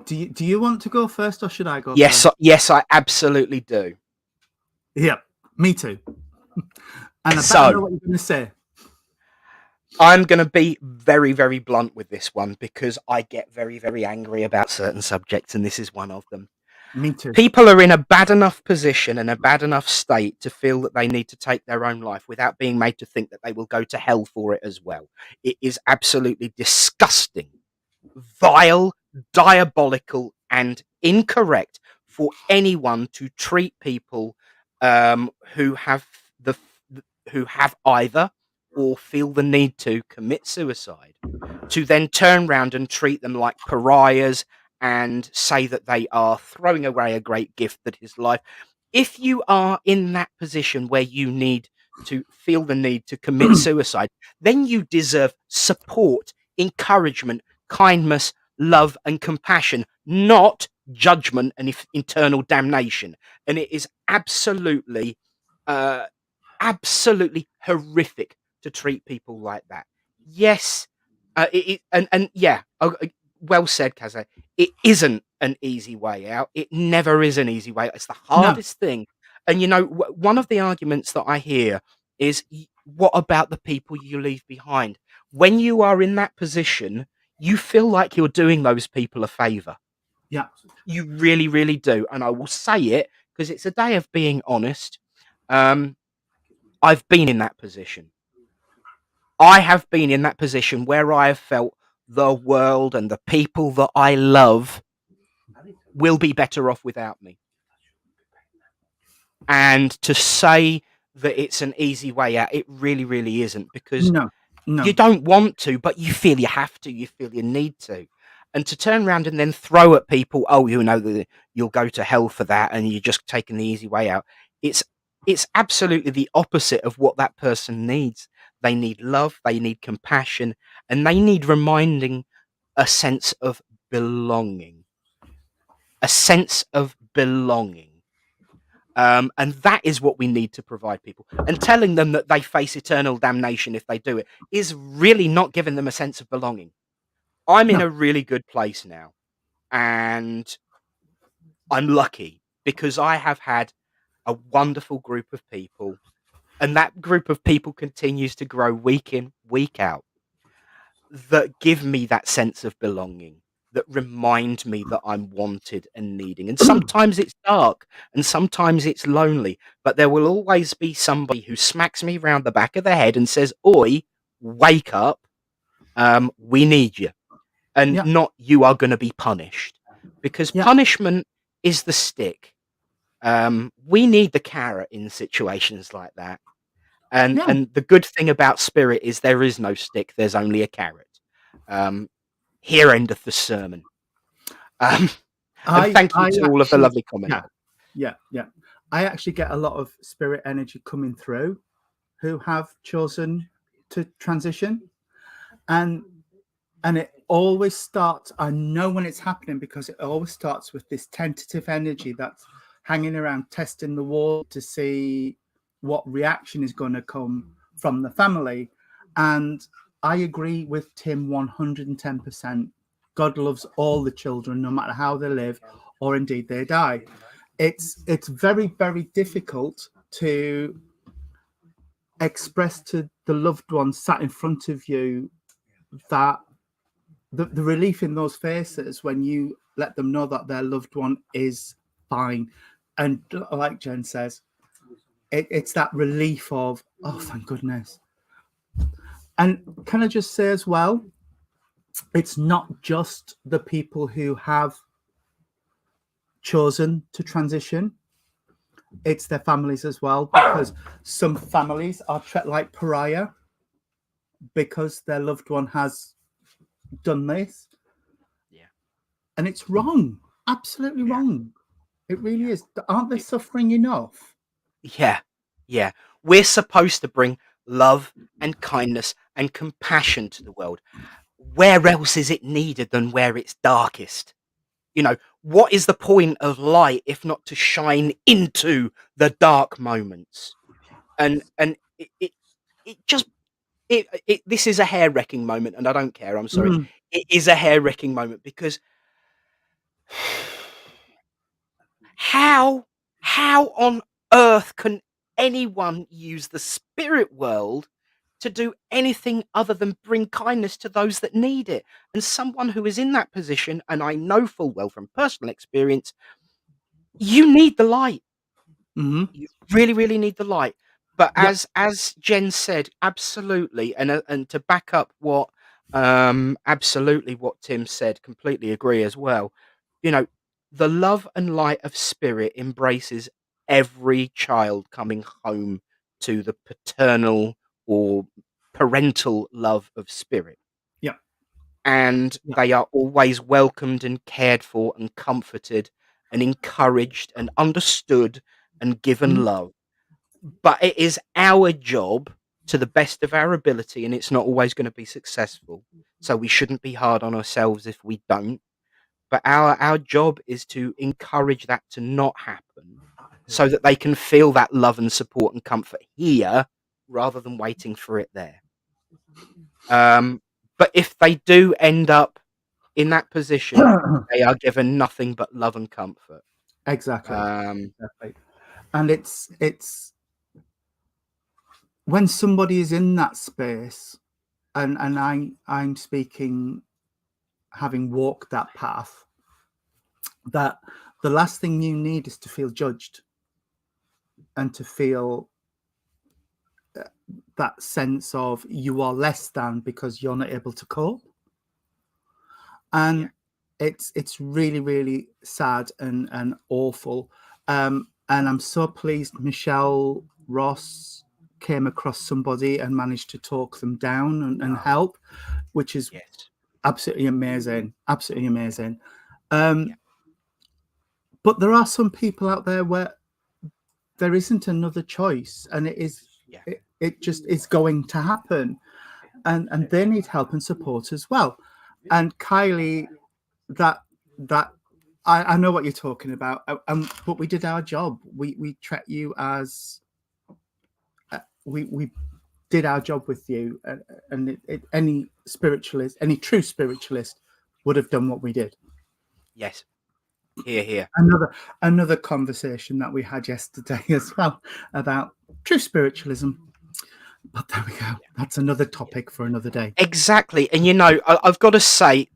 Do you want to go first, or should I go first? Yes, I absolutely do. Yeah, me too. And I So, better know what you're going to say. I'm going to be very, very blunt with this one, because I get very, very angry about certain subjects, and this is one of them. Me too. People are in a bad enough position and a bad enough state to feel that they need to take their own life without being made to think that they will go to hell for it as well. It is absolutely disgusting, vile, diabolical, and incorrect for anyone to treat people who have either or feel the need to commit suicide, to then turn around and treat them like pariahs and say that they are throwing away a great gift that is life. If you are in that position where you need to feel the need to commit suicide, then you deserve support, encouragement, kindness, love, and compassion, not judgment and internal damnation. And it is uh, absolutely horrific to treat people like that. Yes, and yeah, well said, Kaze. It isn't an easy way out. It never is an easy way out. It's the No. hardest thing. And one of the arguments that I hear is, what about the people you leave behind? When you are in that position, you feel like you're doing those people a favor. Yeah. You really, really do. And I will say it because it's a day of being honest. I've been in that position. I have been in that position where I have felt the world and the people that I love will be better off without me. And to say that it's an easy way out, it really, really isn't, because No. you don't want to, but you feel you have to, you feel you need to. And to turn around and then throw at people, oh, you'll go to hell for that, and you're just taking the easy way out. It's absolutely the opposite of what that person needs. They need love, they need compassion, and they need reminding, a sense of belonging. A sense of belonging. And that is what we need to provide people. And telling them that they face eternal damnation if they do it is really not giving them a sense of belonging. I'm in No. a really good place now, and I'm lucky because I have had a wonderful group of people, and that group of people continues to grow week in, week out, that give me that sense of belonging, that remind me that I'm wanted and needing. And sometimes it's dark and sometimes it's lonely, but there will always be somebody who smacks me round the back of the head and says, "Oi, wake up. We need you." And Yeah. not, "You are going to be punished," because Yeah. punishment is the stick. We need the carrot in situations like that. And Yeah. and the good thing about Spirit is there is no stick, there's only a carrot. Here endeth the sermon. Um, and thank you I to all of the actually, lovely comments. yeah. I actually get a lot of spirit energy coming through who have chosen to transition, and it always starts. I know when it's happening because it always starts with this tentative energy that's hanging around, testing the wall to see what reaction is going to come from the family. And I agree with Tim 110%. God loves all the children, no matter how they live or indeed they die. It's very, very difficult to express to the loved one sat in front of you that the relief in those faces when you let them know that their loved one is fine. And like Jen says, it's that relief of, oh, thank goodness. And can I just say as well, it's not just the people who have chosen to transition, it's their families as well, because some families are treated like pariah because their loved one has done this. Yeah. And it's wrong, absolutely wrong. It really is. Aren't they suffering enough? Yeah. Yeah. We're supposed to bring love and kindness and compassion to the world. Where else is it needed than where it's darkest? What is the point of light if not to shine into the dark moments? And it just this is a hair wrecking moment, and I don't care. I'm sorry. Mm. It is a hair wrecking moment because how on earth can anyone use the spirit world to do anything other than bring kindness to those that need it? And someone who is in that position, and I know full well from personal experience, you need the light. Mm-hmm. You really, really need the light. But Yep. as Jen said, absolutely, and to back up what absolutely what Tim said, completely agree as well. The love and light of Spirit embraces every child coming home to the paternal or parental love of Spirit. Yeah. And Yeah. they are always welcomed and cared for and comforted and encouraged and understood and given Mhm. love. but it is our job to the best of our ability, and it's not always going to be successful. So we shouldn't be hard on ourselves if we don't. But our job is to encourage that to not happen, so that they can feel that love and support and comfort here rather than waiting for it there. But if they do end up in that position, they are given nothing but love and comfort. Exactly. Exactly. And it's when somebody is in that space, and I'm speaking having walked that path, that the last thing you need is to feel judged and to feel that sense of you are less than because you're not able to cope. And it's really, really sad and awful. And I'm so pleased Michelle Ross came across somebody and managed to talk them down and help, which is absolutely amazing. Absolutely amazing. But there are some people out there where there isn't another choice, and it just is going to happen, and they need help and support as well. And Kylie, that I know what you're talking about, but we did our job. We treat you as we did our job with you, and any spiritualist, any true spiritualist, would have done what we did. Yes. Here. Another conversation that we had yesterday as well about true spiritualism. But there we go. That's another topic for another day. Exactly. And I've got to say,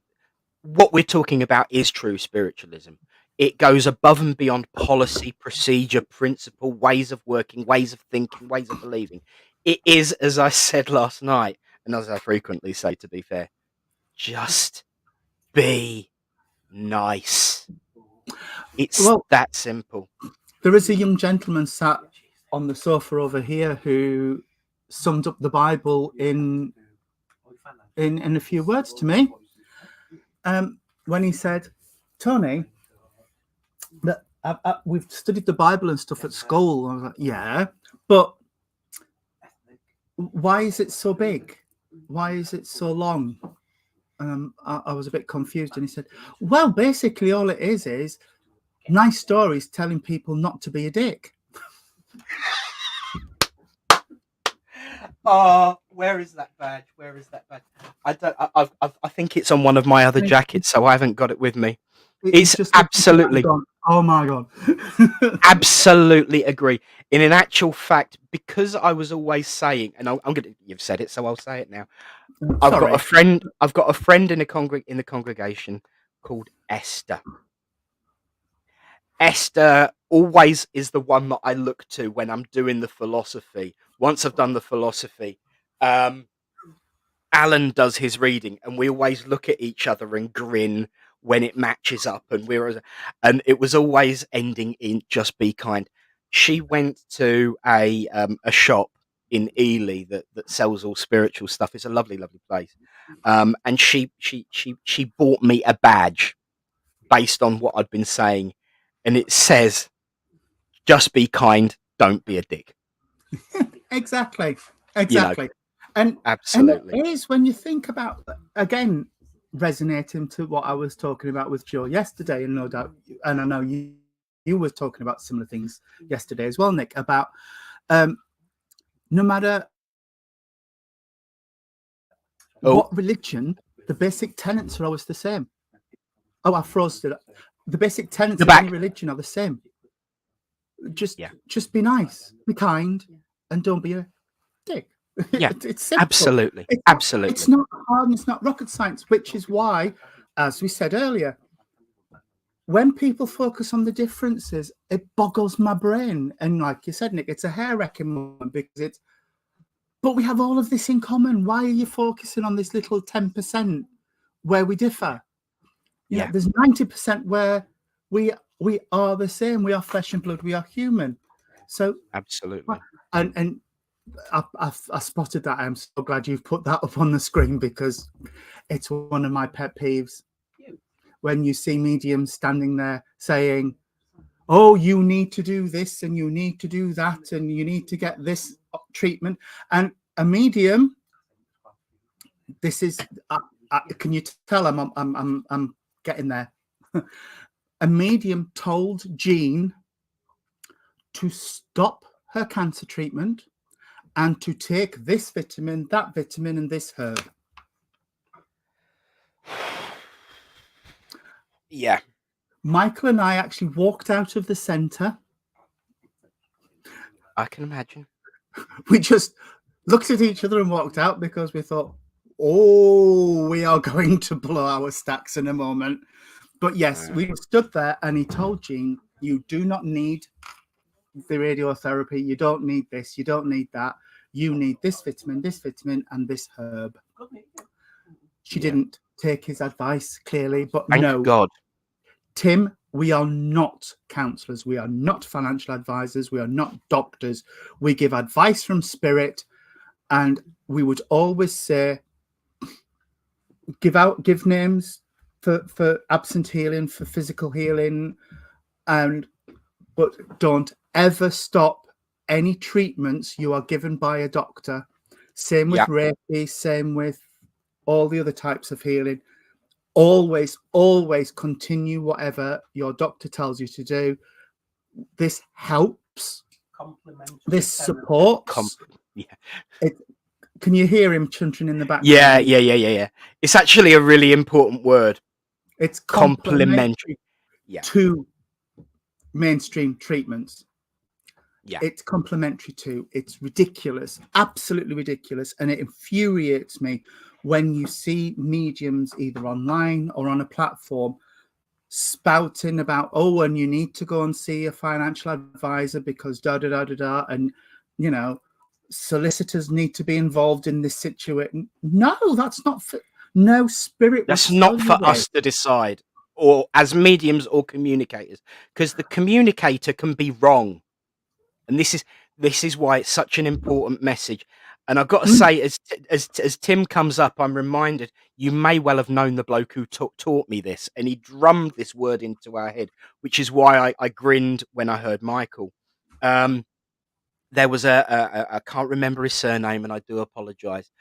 what we're talking about is true spiritualism. It goes above and beyond policy, procedure, principle, ways of working, ways of thinking, ways of believing. It is, as I said last night, and as I frequently say, to be fair, just be nice. It's that simple. There is a young gentleman sat on the sofa over here who summed up the Bible in a few words to me. When he said, Tony, that we've studied the Bible and stuff at school. I was like, yeah, but why is it so big? Why is it so long? I was a bit confused, and he said, well, basically all it is nice stories telling people not to be a dick. Oh, where is that badge? I think it's on one of my other jackets, so I haven't got it with me. It's just absolutely. Oh my God. Absolutely agree. In an actual fact, because I was always saying, and you've said it, so I'll say it now. I've got a friend in the congregation called Esther. Esther always is the one that I look to when I'm doing the philosophy. Once I've done the philosophy, Alan does his reading, and we always look at each other and grin when it matches up, and it was always ending in just be kind. She went to a shop in Ely that sells all spiritual stuff. It's a lovely, lovely place. And she bought me a badge based on what I'd been saying, and it says, "Just be kind, don't be a dick." Exactly. And absolutely, and it is when you think about, again, resonating to what I was talking about with Joe yesterday, and no doubt, and I know you were talking about similar things yesterday as well, Nick, about no matter what religion, the basic tenets are always the same. Oh, I froze it. The basic tenets of any religion are the same. Just be nice, be kind, and don't be a dick. Yeah, it's simple. Absolutely. It's not hard and it's not rocket science, which is why, as we said earlier, when people focus on the differences, it boggles my brain. And like you said, Nick, it's a hair-wrecking moment because but we have all of this in common. Why are you focusing on this little 10% where we differ? You know, there's 90% where we are the same. We are flesh and blood. We are human. So absolutely. And I spotted that. I'm so glad you've put that up on the screen because it's one of my pet peeves. When you see mediums standing there saying, oh, you need to do this and you need to do that and you need to get this treatment. And a medium, this is, can you tell I'm getting there? A medium told Jean to stop her cancer treatment and to take this vitamin, that vitamin, and this herb. Yeah. Michael and I actually walked out of the centre. I can imagine. We just looked at each other and walked out because we thought, oh, we are going to blow our stacks in a moment. But yes, we stood there and he told Jean, you do not need the radiotherapy. You don't need this. You don't need that. You need this vitamin, and this herb. She didn't take his advice, clearly, but Thank God. Tim, we are not counsellors. We are not financial advisors. We are not doctors. We give advice from spirit, and we would always say, give names for absent healing, for physical healing, but don't ever stop any treatments you are given by a doctor. Same with Reiki, same with all the other types of healing. Always continue whatever your doctor tells you to do. This helps. This supports. Can you hear him chuntering in the background? Yeah. It's actually a really important word. It's complementary to mainstream treatments. Yeah. It's complementary to. It's ridiculous, absolutely ridiculous. And it infuriates me when you see mediums either online or on a platform spouting about, oh, and you need to go and see a financial advisor because da-da-da-da-da, and, you know, solicitors need to be involved in this situation. No, that's not for, no spirit. That's not for us to decide, or as mediums or communicators, because the communicator can be wrong. And this is why it's such an important message. And I've got to say, as Tim comes up, I'm reminded, you may well have known the bloke who taught me this, and he drummed this word into our head, which is why I grinned when I heard Michael. There was I can't remember his surname, and I do apologise,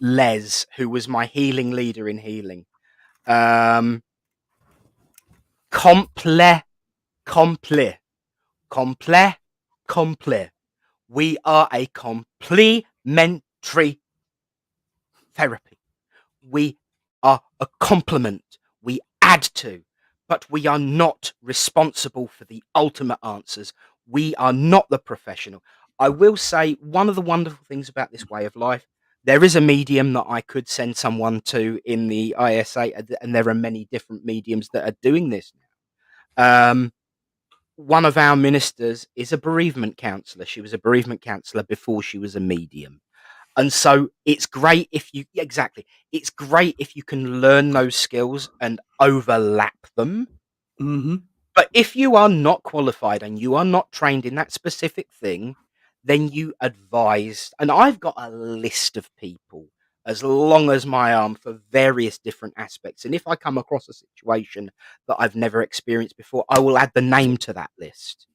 Les, who was my healing leader in healing. Complet. We are a complementary therapy. We are a complement. We add to, but we are not responsible for the ultimate answers. We are not the professional. I will say one of the wonderful things about this way of life, there is a medium that I could send someone to in the ISA, and there are many different mediums that are doing this now. One of our ministers is a bereavement counsellor. She was a bereavement counsellor before she was a medium. And so it's great if you, it's great if you can learn those skills and overlap them. Mm-hmm. But if you are not qualified and you are not trained in that specific thing, then you advise, and I've got a list of people as long as my arm for various different aspects. And if I come across a situation that I've never experienced before, I will add the name to that list.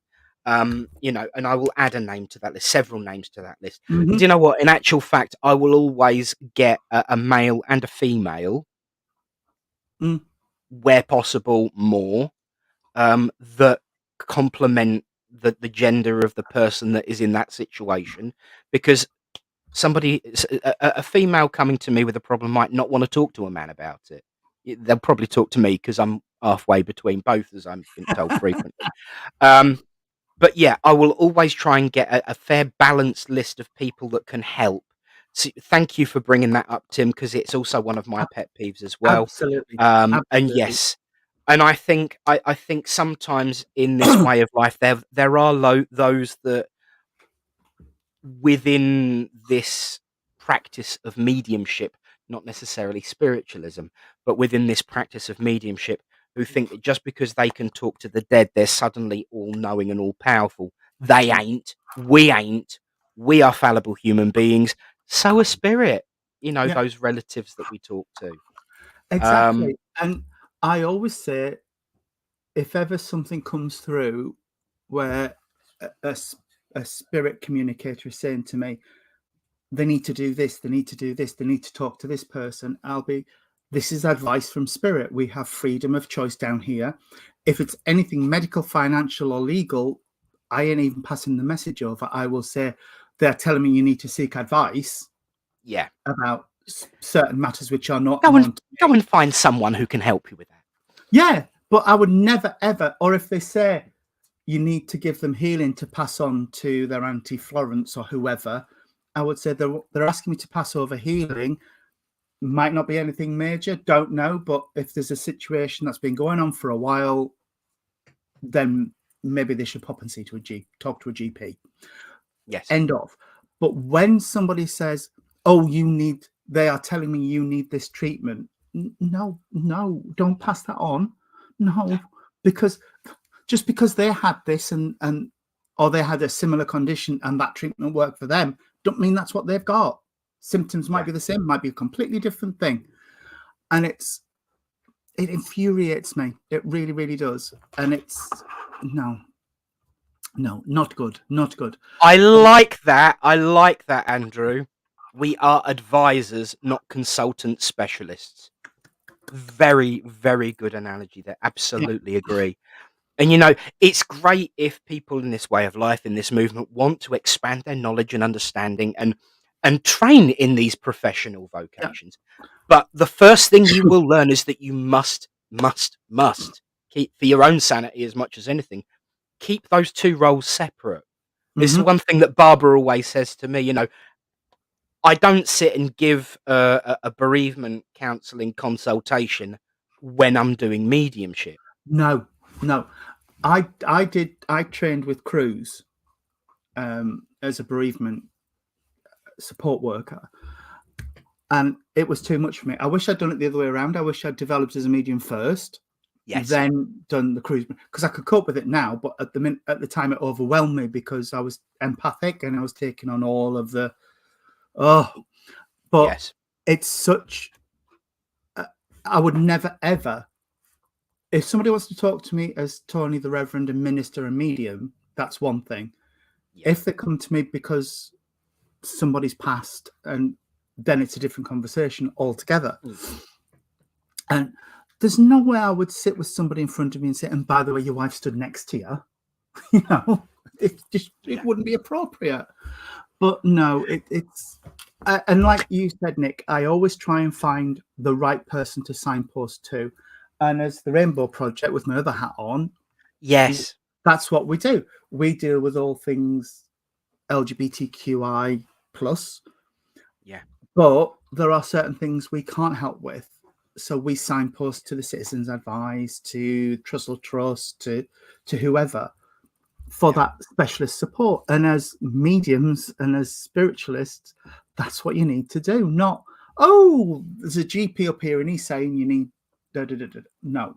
You know, and I will add a name to that list, several names to that list. Mm-hmm. And do you know what? In actual fact, I will always get a male and a female, where possible, more, that complement the gender of the person that is in that situation, because a female coming to me with a problem might not want to talk to a man about it. They'll probably talk to me because I'm halfway between both, as I'm been told frequently. But yeah, I will always try and get a fair balanced list of people that can help. So thank you for bringing that up, Tim, because it's also one of my pet peeves as well. Absolutely. And yes, and I think sometimes in this way of life, there are those that within this practice of mediumship, not necessarily spiritualism, but within this practice of mediumship, who think that just because they can talk to the dead, they're suddenly all-knowing and all-powerful. They ain't. We ain't. We are fallible human beings. So are spirit. You know, those relatives that we talk to. Exactly. And I always say, if ever something comes through where a spirit communicator is saying to me, they need to do this, they need to do this, they need to talk to this person, this is advice from spirit. We have freedom of choice down here. If it's anything medical, financial, or legal, I ain't even passing the message over. I will say, they're telling me you need to seek advice about certain matters which are not known to me. Go and find someone who can help you with that. Yeah, but I would never, ever, or if they say you need to give them healing to pass on to their Auntie Florence or whoever, I would say they're asking me to pass over healing. Might not be anything major, don't know. But if there's a situation that's been going on for a while, then maybe they should pop and talk to a GP. Yes. End of. But when somebody says, oh, they are telling me you need this treatment. No, don't pass that on. No, because just because they had this or they had a similar condition and that treatment worked for them, don't mean that's what they've got. Symptoms might be the same, might be a completely different thing. And it infuriates me. It really, really does. And it's no, not good. Not good. I like that, Andrew. We are advisors, not consultant specialists. Very, very good analogy there. Absolutely agree. And, it's great if people in this way of life, in this movement, want to expand their knowledge and understanding and train in these professional vocations. Yeah. But the first thing you will learn is that you must keep, for your own sanity as much as anything, keep those two roles separate. This is one thing that Barbara always says to me, I don't sit and give a bereavement counselling consultation when I'm doing mediumship. No. I trained with Cruz as a bereavement support worker, and it was too much for me. I wish I'd done it the other way around. I wish I'd developed as a medium first, then done the Cruz, because I could cope with it now. But at the time, it overwhelmed me because I was empathic and I was taking on all of the it's such. I would never ever. If somebody wants to talk to me as Tony the Reverend and minister and medium, that's one thing. Yeah. If they come to me because somebody's passed, and then it's a different conversation altogether. And there's no way I would sit with somebody in front of me and say, and by the way, your wife stood next to you. It wouldn't be appropriate. But no, it's and like you said, Nick, I always try and find the right person to signpost to. And as the Rainbow Project, with my other hat on, that's what we do. We deal with all things LGBTQI plus. Yeah. But there are certain things we can't help with. So we signpost to the Citizens Advice, to Trussell Trust, to whoever for that specialist support. And as mediums and as spiritualists, that's what you need to do. Not, there's a GP up here and he's saying you need No,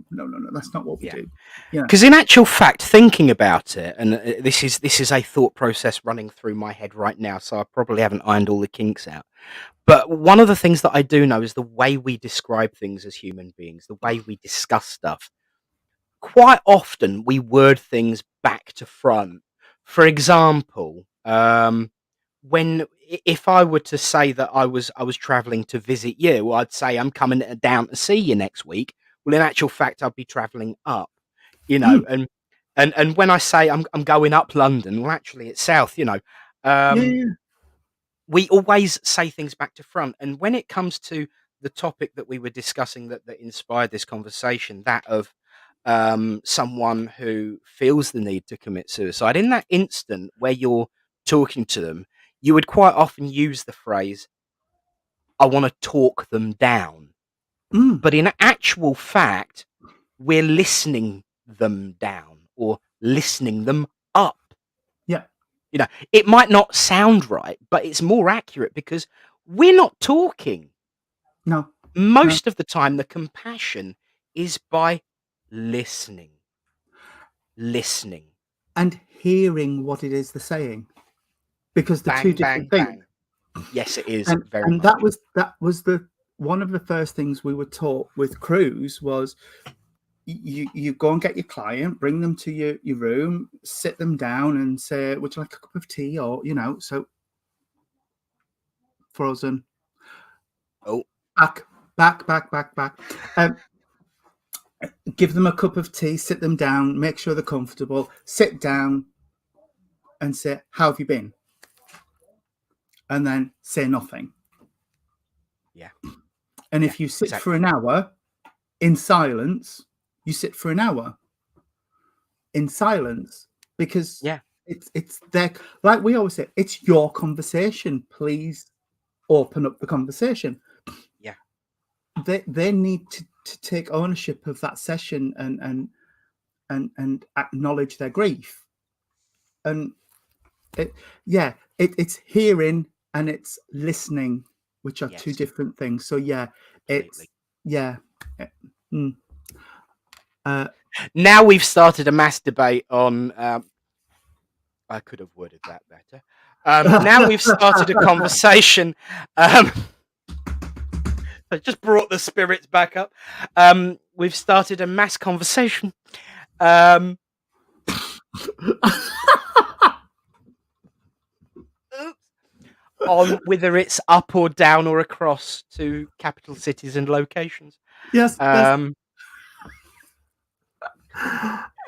that's not what we do. Because in actual fact, thinking about it, and this is a thought process running through my head right now, so I probably haven't ironed all the kinks out. But one of the things that I do know is the way we describe things as human beings, the way we discuss stuff. Quite often, we word things back to front. For example, if I were to say that I was traveling to visit you, I'd say I'm coming down to see you next week. Well, in actual fact, I'd be traveling up, and when I say I'm going up London, well, actually it's south, We always say things back to front. And when it comes to the topic that we were discussing that inspired this conversation, that of someone who feels the need to commit suicide, in that instant where you're talking to them, you would quite often use the phrase, I want to talk them down. But in actual fact, we're listening them down or listening them up. Yeah. It might not sound right, but it's more accurate because we're not talking. No. Most of the time, the compassion is by listening. And hearing what it is they're saying. Because the two different things. Yes, it is. And that was one of the first things we were taught with Cruz was you go and get your client, bring them to your room, sit them down, and say, "Would you like a cup of tea?" Or so frozen. Oh, Back. Give them a cup of tea, sit them down, make sure they're comfortable, sit down, and say, "How have you been?" And then say nothing. yeah. And Yeah, if you sit for exactly. an hour in silence, you sit for an hour in silence, because Yeah, it's there. Like we always say, it's your conversation. Please open up the conversation. yeah, They need to take ownership of that session and acknowledge their grief. And it's hearing and it's listening, which are two yes, different things. So it's completely. yeah. Mm. Uh, Now we've started a mass debate on. I could have worded that better. Now we've started a conversation. I just brought the spirits back up. We've started a mass conversation. Um, on whether it's up or down or across to capital cities and locations. yes, yes. Um,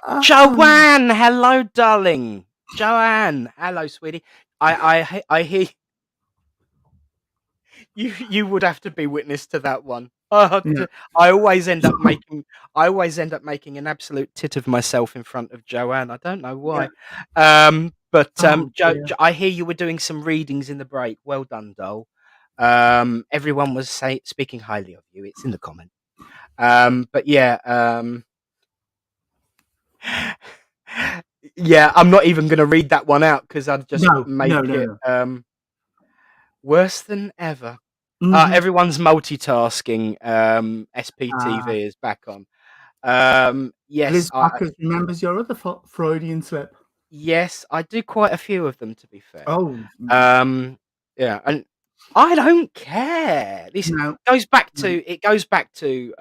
Um, Joanne, hello, darling. Joanne, hello, sweetie. I hear you would have to be witness to that one. yeah. I always end up making an absolute tit of myself in front of Joanne. I don't know Yeah. why. But Oh dear. I hear you were doing some readings in the break. Well done, doll. Everyone was speaking highly of you. It's in the comment. But yeah, yeah, I'm not even going to read that one out because I'd just No, no, make no, it no. worse than ever. Mm-hmm. Everyone's multitasking. Ah, SPTV is back on. Yes, Liz Backers remembers your other Freudian slip. yes, I do quite a few of them. To be fair, Oh, um, yeah, and I don't care. This no, goes back no. to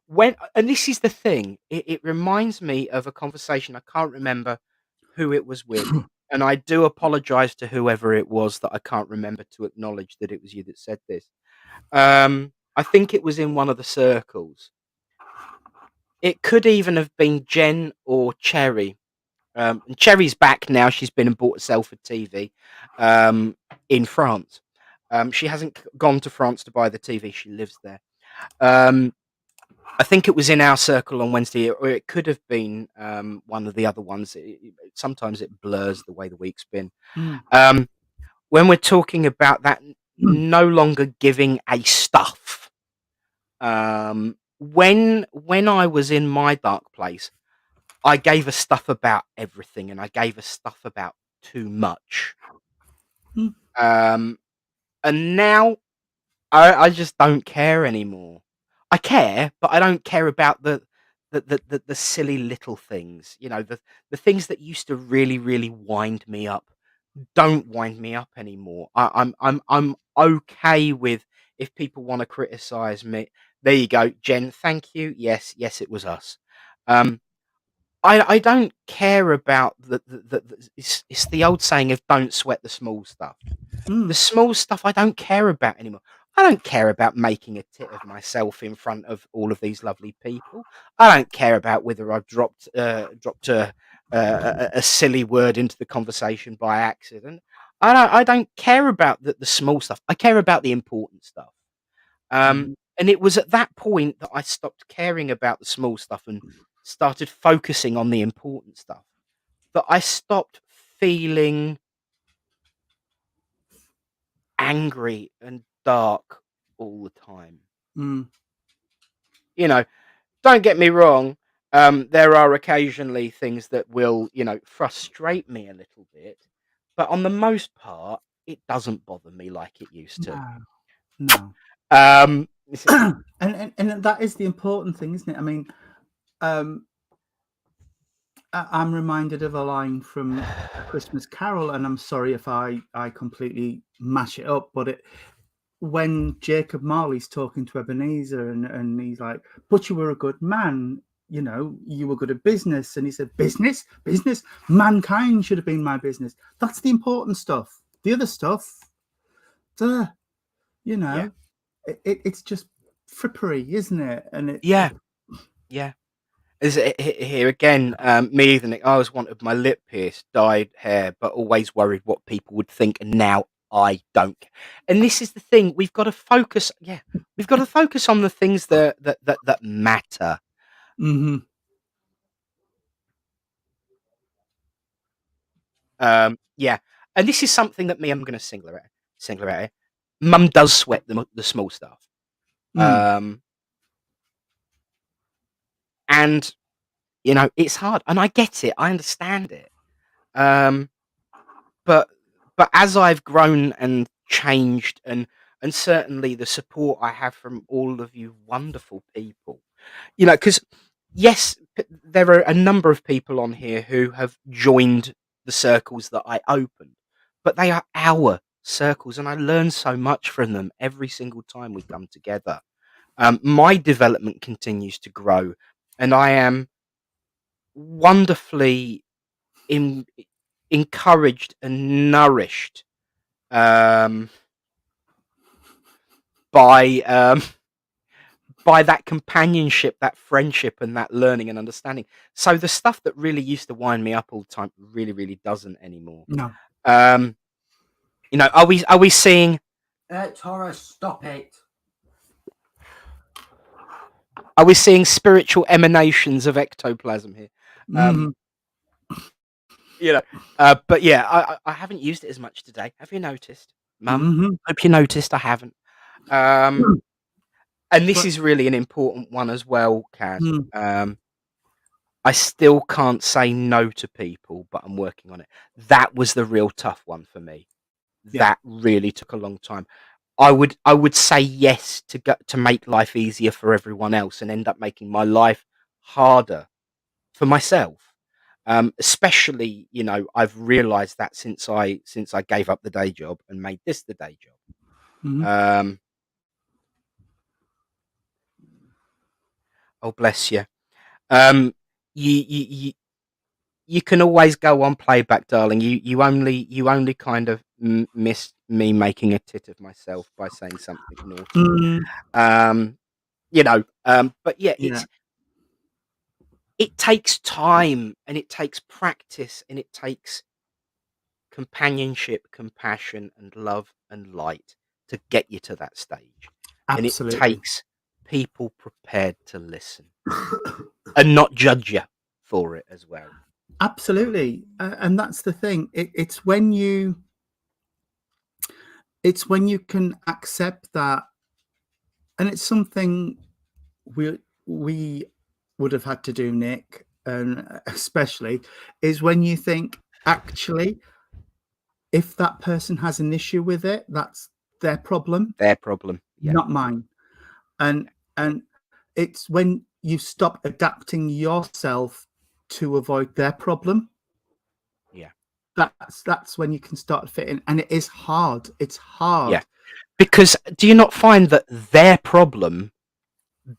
when, and this is the thing. It reminds me of a conversation. I can't remember who it was with, and I do apologise to whoever it was that I can't remember to acknowledge that it was you that said this. I think it was in one of the circles. It could even have been Jen or Cherry. And Cherry's back now. She's been and bought herself a TV in France. She hasn't gone to France to buy the TV. She lives there. Um, I think it was in our circle on Wednesday, or it could have been one of the other ones. Sometimes it blurs the way the week's been. Mm, Um, when we're talking about that, mm, no longer giving a stuff. When I was in my dark place, I gave a stuff about everything, and I gave a stuff about too much. mm, Um, and now I just don't care anymore. I care, but I don't care about the silly little things. You know, the things that used to really, really wind me up don't wind me up anymore. I'm okay with if people want to criticize me. There you go, Jen. Thank you. Yes, yes, it was us. Um, I don't care about it's the old saying of don't sweat the small stuff. The mm, small stuff I don't care about anymore. I don't care about making a tit of myself in front of all of these lovely people. I don't care about whether I've dropped a silly word into the conversation by accident. I don't care about the small stuff. I care about the important stuff. mhm, And it was at that point that I stopped caring about the small stuff and started focusing on the important stuff. That I stopped feeling angry and dark all the time. mm, You know, don't get me wrong. There are occasionally things that will, frustrate me a little bit, but on the most part, it doesn't bother me like it used to. no, no. Um, it's- And that is the important thing, isn't it? I mean, um, I'm reminded of a line from A Christmas Carol, and I'm sorry if I completely mash it up, but when Jacob Marley's talking to Ebenezer, and he's like, "But you were a good man," you know, you were good at business. And he said, business, mankind should have been my business. That's the important stuff. The other stuff, duh, you Yeah. know, it's just frippery, isn't it? And Yeah. Yeah. Is it here again? Me either, Nick. I always wanted my lip pierced, dyed hair, but always worried what people would think. And now I don't. And this is the thing: we've got to focus. Yeah, we've got to focus on the things that matter. Mhm. Yeah, and this is something that I'm going to single out. Mum does sweat the small stuff. Mm. And you know, it's hard, and I get it. I understand it. Um, but as I've grown and changed, and certainly the support I have from all of you wonderful people, you know, because yes, there are a number of people on here who have joined the circles that I opened, but they are our circles, and I learn so much from them every single time we come together. My development continues to grow, and I am wonderfully in, encouraged and nourished um, by by that companionship, that friendship, and that learning and understanding. So the stuff that really used to wind me up all the time really, really doesn't anymore. No. Um, you know, are we seeing? Taurus, stop it. Are we seeing spiritual emanations of ectoplasm here? Mhm. You know, but yeah, I haven't used it as much today. Have you noticed, Mum? Mhm. Hope you noticed. I haven't. And this But is really an important one as well, Kaz. mm, I still can't say no to people, but I'm working on it. That was the real tough one for me. yeah. That really took a long time. I would say yes to make life easier for everyone else and end up making my life harder for myself. Especially, you know, I've realised that since I gave up the day job and made this the day job. Mhm. Oh bless you. Um, you you can always go on playback, darling. You only kind of missed me making a tit of myself by saying something naughty. Mm, Um, you know, but yeah, yeah. it takes time and it takes practice and it takes companionship, compassion, and love and light to get you to that stage. And it Absolutely. takes people prepared to listen and not judge you for it as well. Absolutely. And that's the thing. It's when you can accept that, and it's something we would have had to do, Nick, and especially is when you think, actually, if that person has an issue with it, that's their problem, Their problem. Yeah. not mine. And and it's when you stop adapting yourself to avoid their problem, Yeah. that's when you can start fitting. And it is hard. It's Yeah. hard. Because do you not find that their problem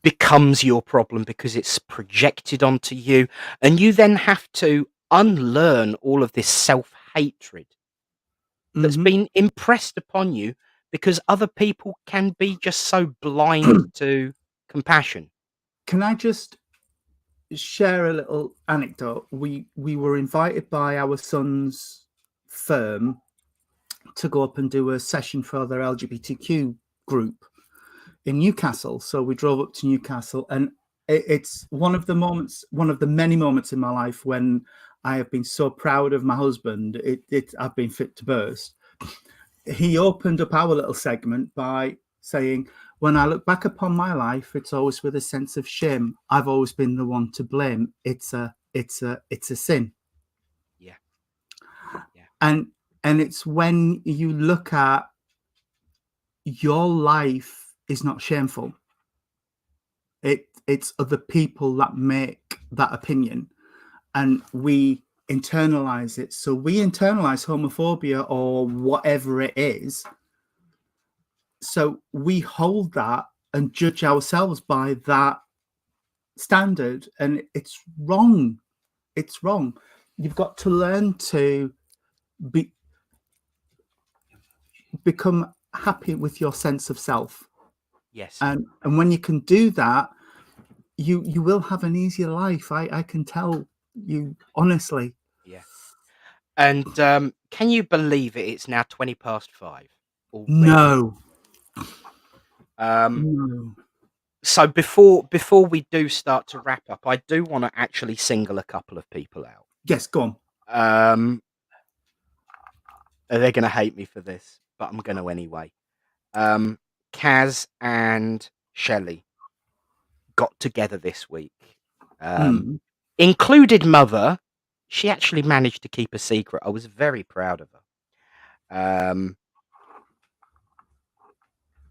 becomes your problem because it's projected onto you, and you then have to unlearn all of this self-hatred that's Hmm. been impressed upon you because other people can be just so blind to compassion. Can I just share a little anecdote? We were invited by our son's firm to go up and do a session for their LGBTQ group in Newcastle. So we drove up to Newcastle, and it's one of the many moments in my life when I have been so proud of my husband. I've been fit to burst. He opened up our little segment by saying, when I look back upon my life, it's always with a sense of shame. I've always been the one to blame. It's a sin. Yeah. Yeah. And it's when you look at your life is not shameful. It's other people that make that opinion, and we internalize it. So we internalize homophobia or whatever it is. So we hold that and judge ourselves by that standard, and it's wrong. It's wrong. You've got to learn to become happy with your sense of self. Yes. And when you can do that, you will have an easier life. I can tell you honestly. Yeah. And can you believe it? It's now 5:20 already. No. No. So before we do start to wrap up, I do want to actually single a couple of people out. Yes, go on. They're going to hate me for this, but I'm going to anyway. Kaz and Shelley got together this week. Included Mother. She actually managed to keep a secret. I was very proud of her.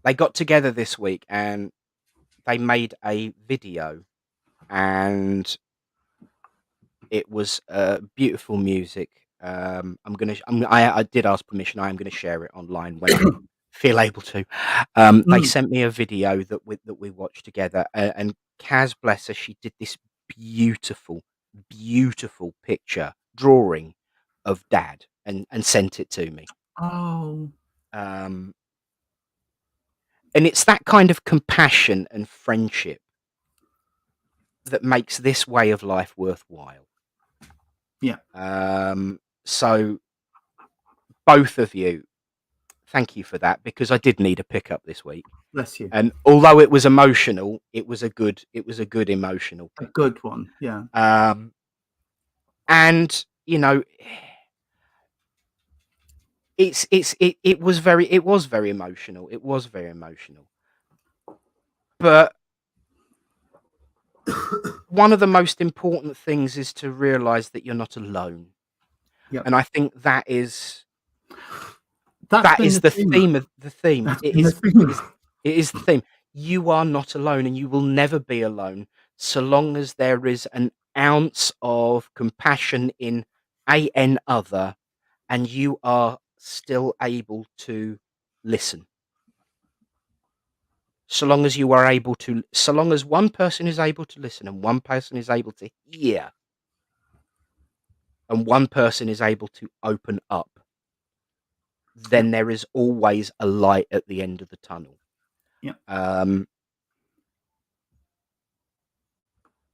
They got together this week and they made a video, and it was beautiful music. I did ask permission. I am going to share it online when I feel able to. They sent me a video that we watched together, and Kaz, bless her, she did this beautiful picture drawing of Dad and sent it to me. Oh. And it's that kind of compassion and friendship that makes this way of life worthwhile. Yeah. So both of you, thank you for that, because I did need a pickup this week. Bless you. And although it was emotional, it was a good emotional pickup. A good one, yeah. And you know, it was very emotional. It was very emotional. But one of the most important things is to realize that you're not alone. Yep. And I think that is the theme of the theme. It is the theme. You are not alone, and you will never be alone so long as there is an ounce of compassion in an other, and you are still able to listen. So long as one person is able to listen, and one person is able to hear, and one person is able to open up, then there is always a light at the end of the tunnel. Yeah. And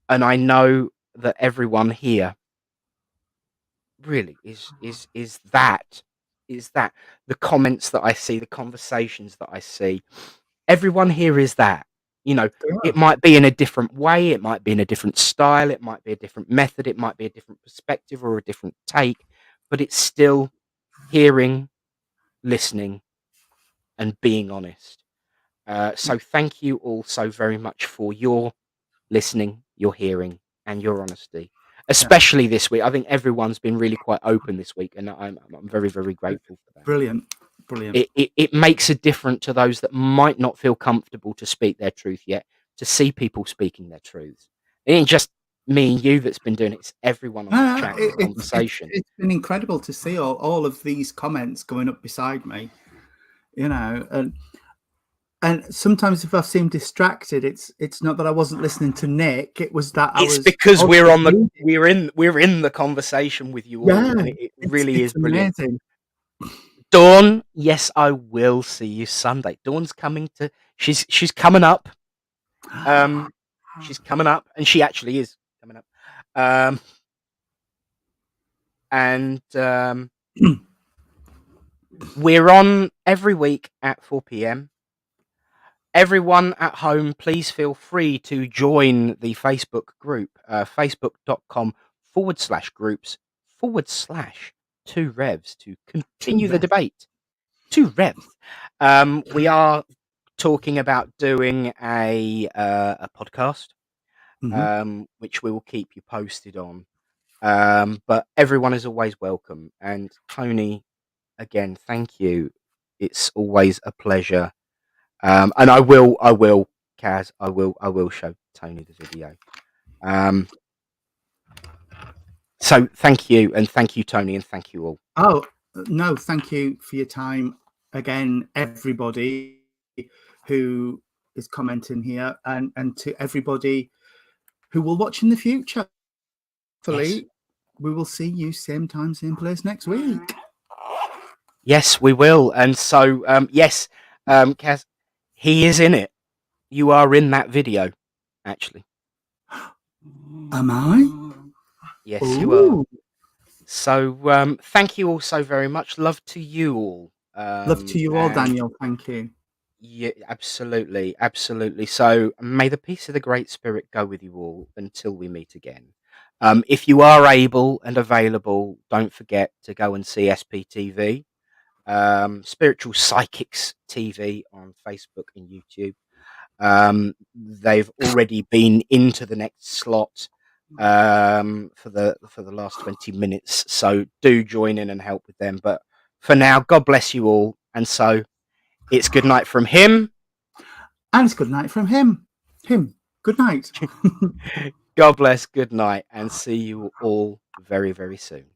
I know that everyone here really is that the comments that I see, the conversations that I see, everyone here is that. You know, it might be in a different way, it might be in a different style, it might be a different method, it might be a different perspective or a different take, but it's still hearing, listening, and being honest. So thank you all so very much for your listening, your hearing, and your honesty, especially this week. I think everyone's been really quite open this week, and I'm very, very grateful for that. Brilliant. It makes a difference to those that might not feel comfortable to speak their truth yet, to see people speaking their truths. It ain't just me and you that's been doing it, it's everyone on the chat conversation. It's been incredible to see all of these comments going up beside me, you know, and sometimes if I seem distracted, it's not that I wasn't listening to Nick, it was that it's because we're in the conversation with you all, and it really is brilliant. Amazing. Dawn, yes, I will see you Sunday. Dawn's coming to she's coming up. She's coming up, and she actually is coming up. And we're on every week at 4 p.m. Everyone at home, please feel free to join the Facebook group, facebook.com/groups/2 Revs to continue the debate. 2 Revs. We are talking about doing a podcast, which we will keep you posted on. But everyone is always welcome. And Tony, again, thank you. It's always a pleasure. And I will, Kaz, I will show Tony the video. So thank you, and thank you, Tony, and thank you all. Oh, no, thank you for your time again, everybody who is commenting here, and to everybody who will watch in the future. Hopefully, Yes. we will see you same time, same place next week. Yes, we will. And so, yes, Kaz, he is in it. You are in that video, actually. Am I? Yes, you are. Ooh. So, thank you all so very much. Love to you all. Love to you all, And Daniel. Thank you. yeah, absolutely, absolutely. So, may the peace of the Great Spirit go with you all until we meet again. If you are able and available, don't forget to go and see SPTV, Spiritual Psychics TV on Facebook and YouTube. They've already been into the next slot for the last 20 minutes, so do join in and help with them. But for now, God bless you all, and so it's good night from him. And it's good night from him. Good night. God bless, good night, and see you all very, very soon.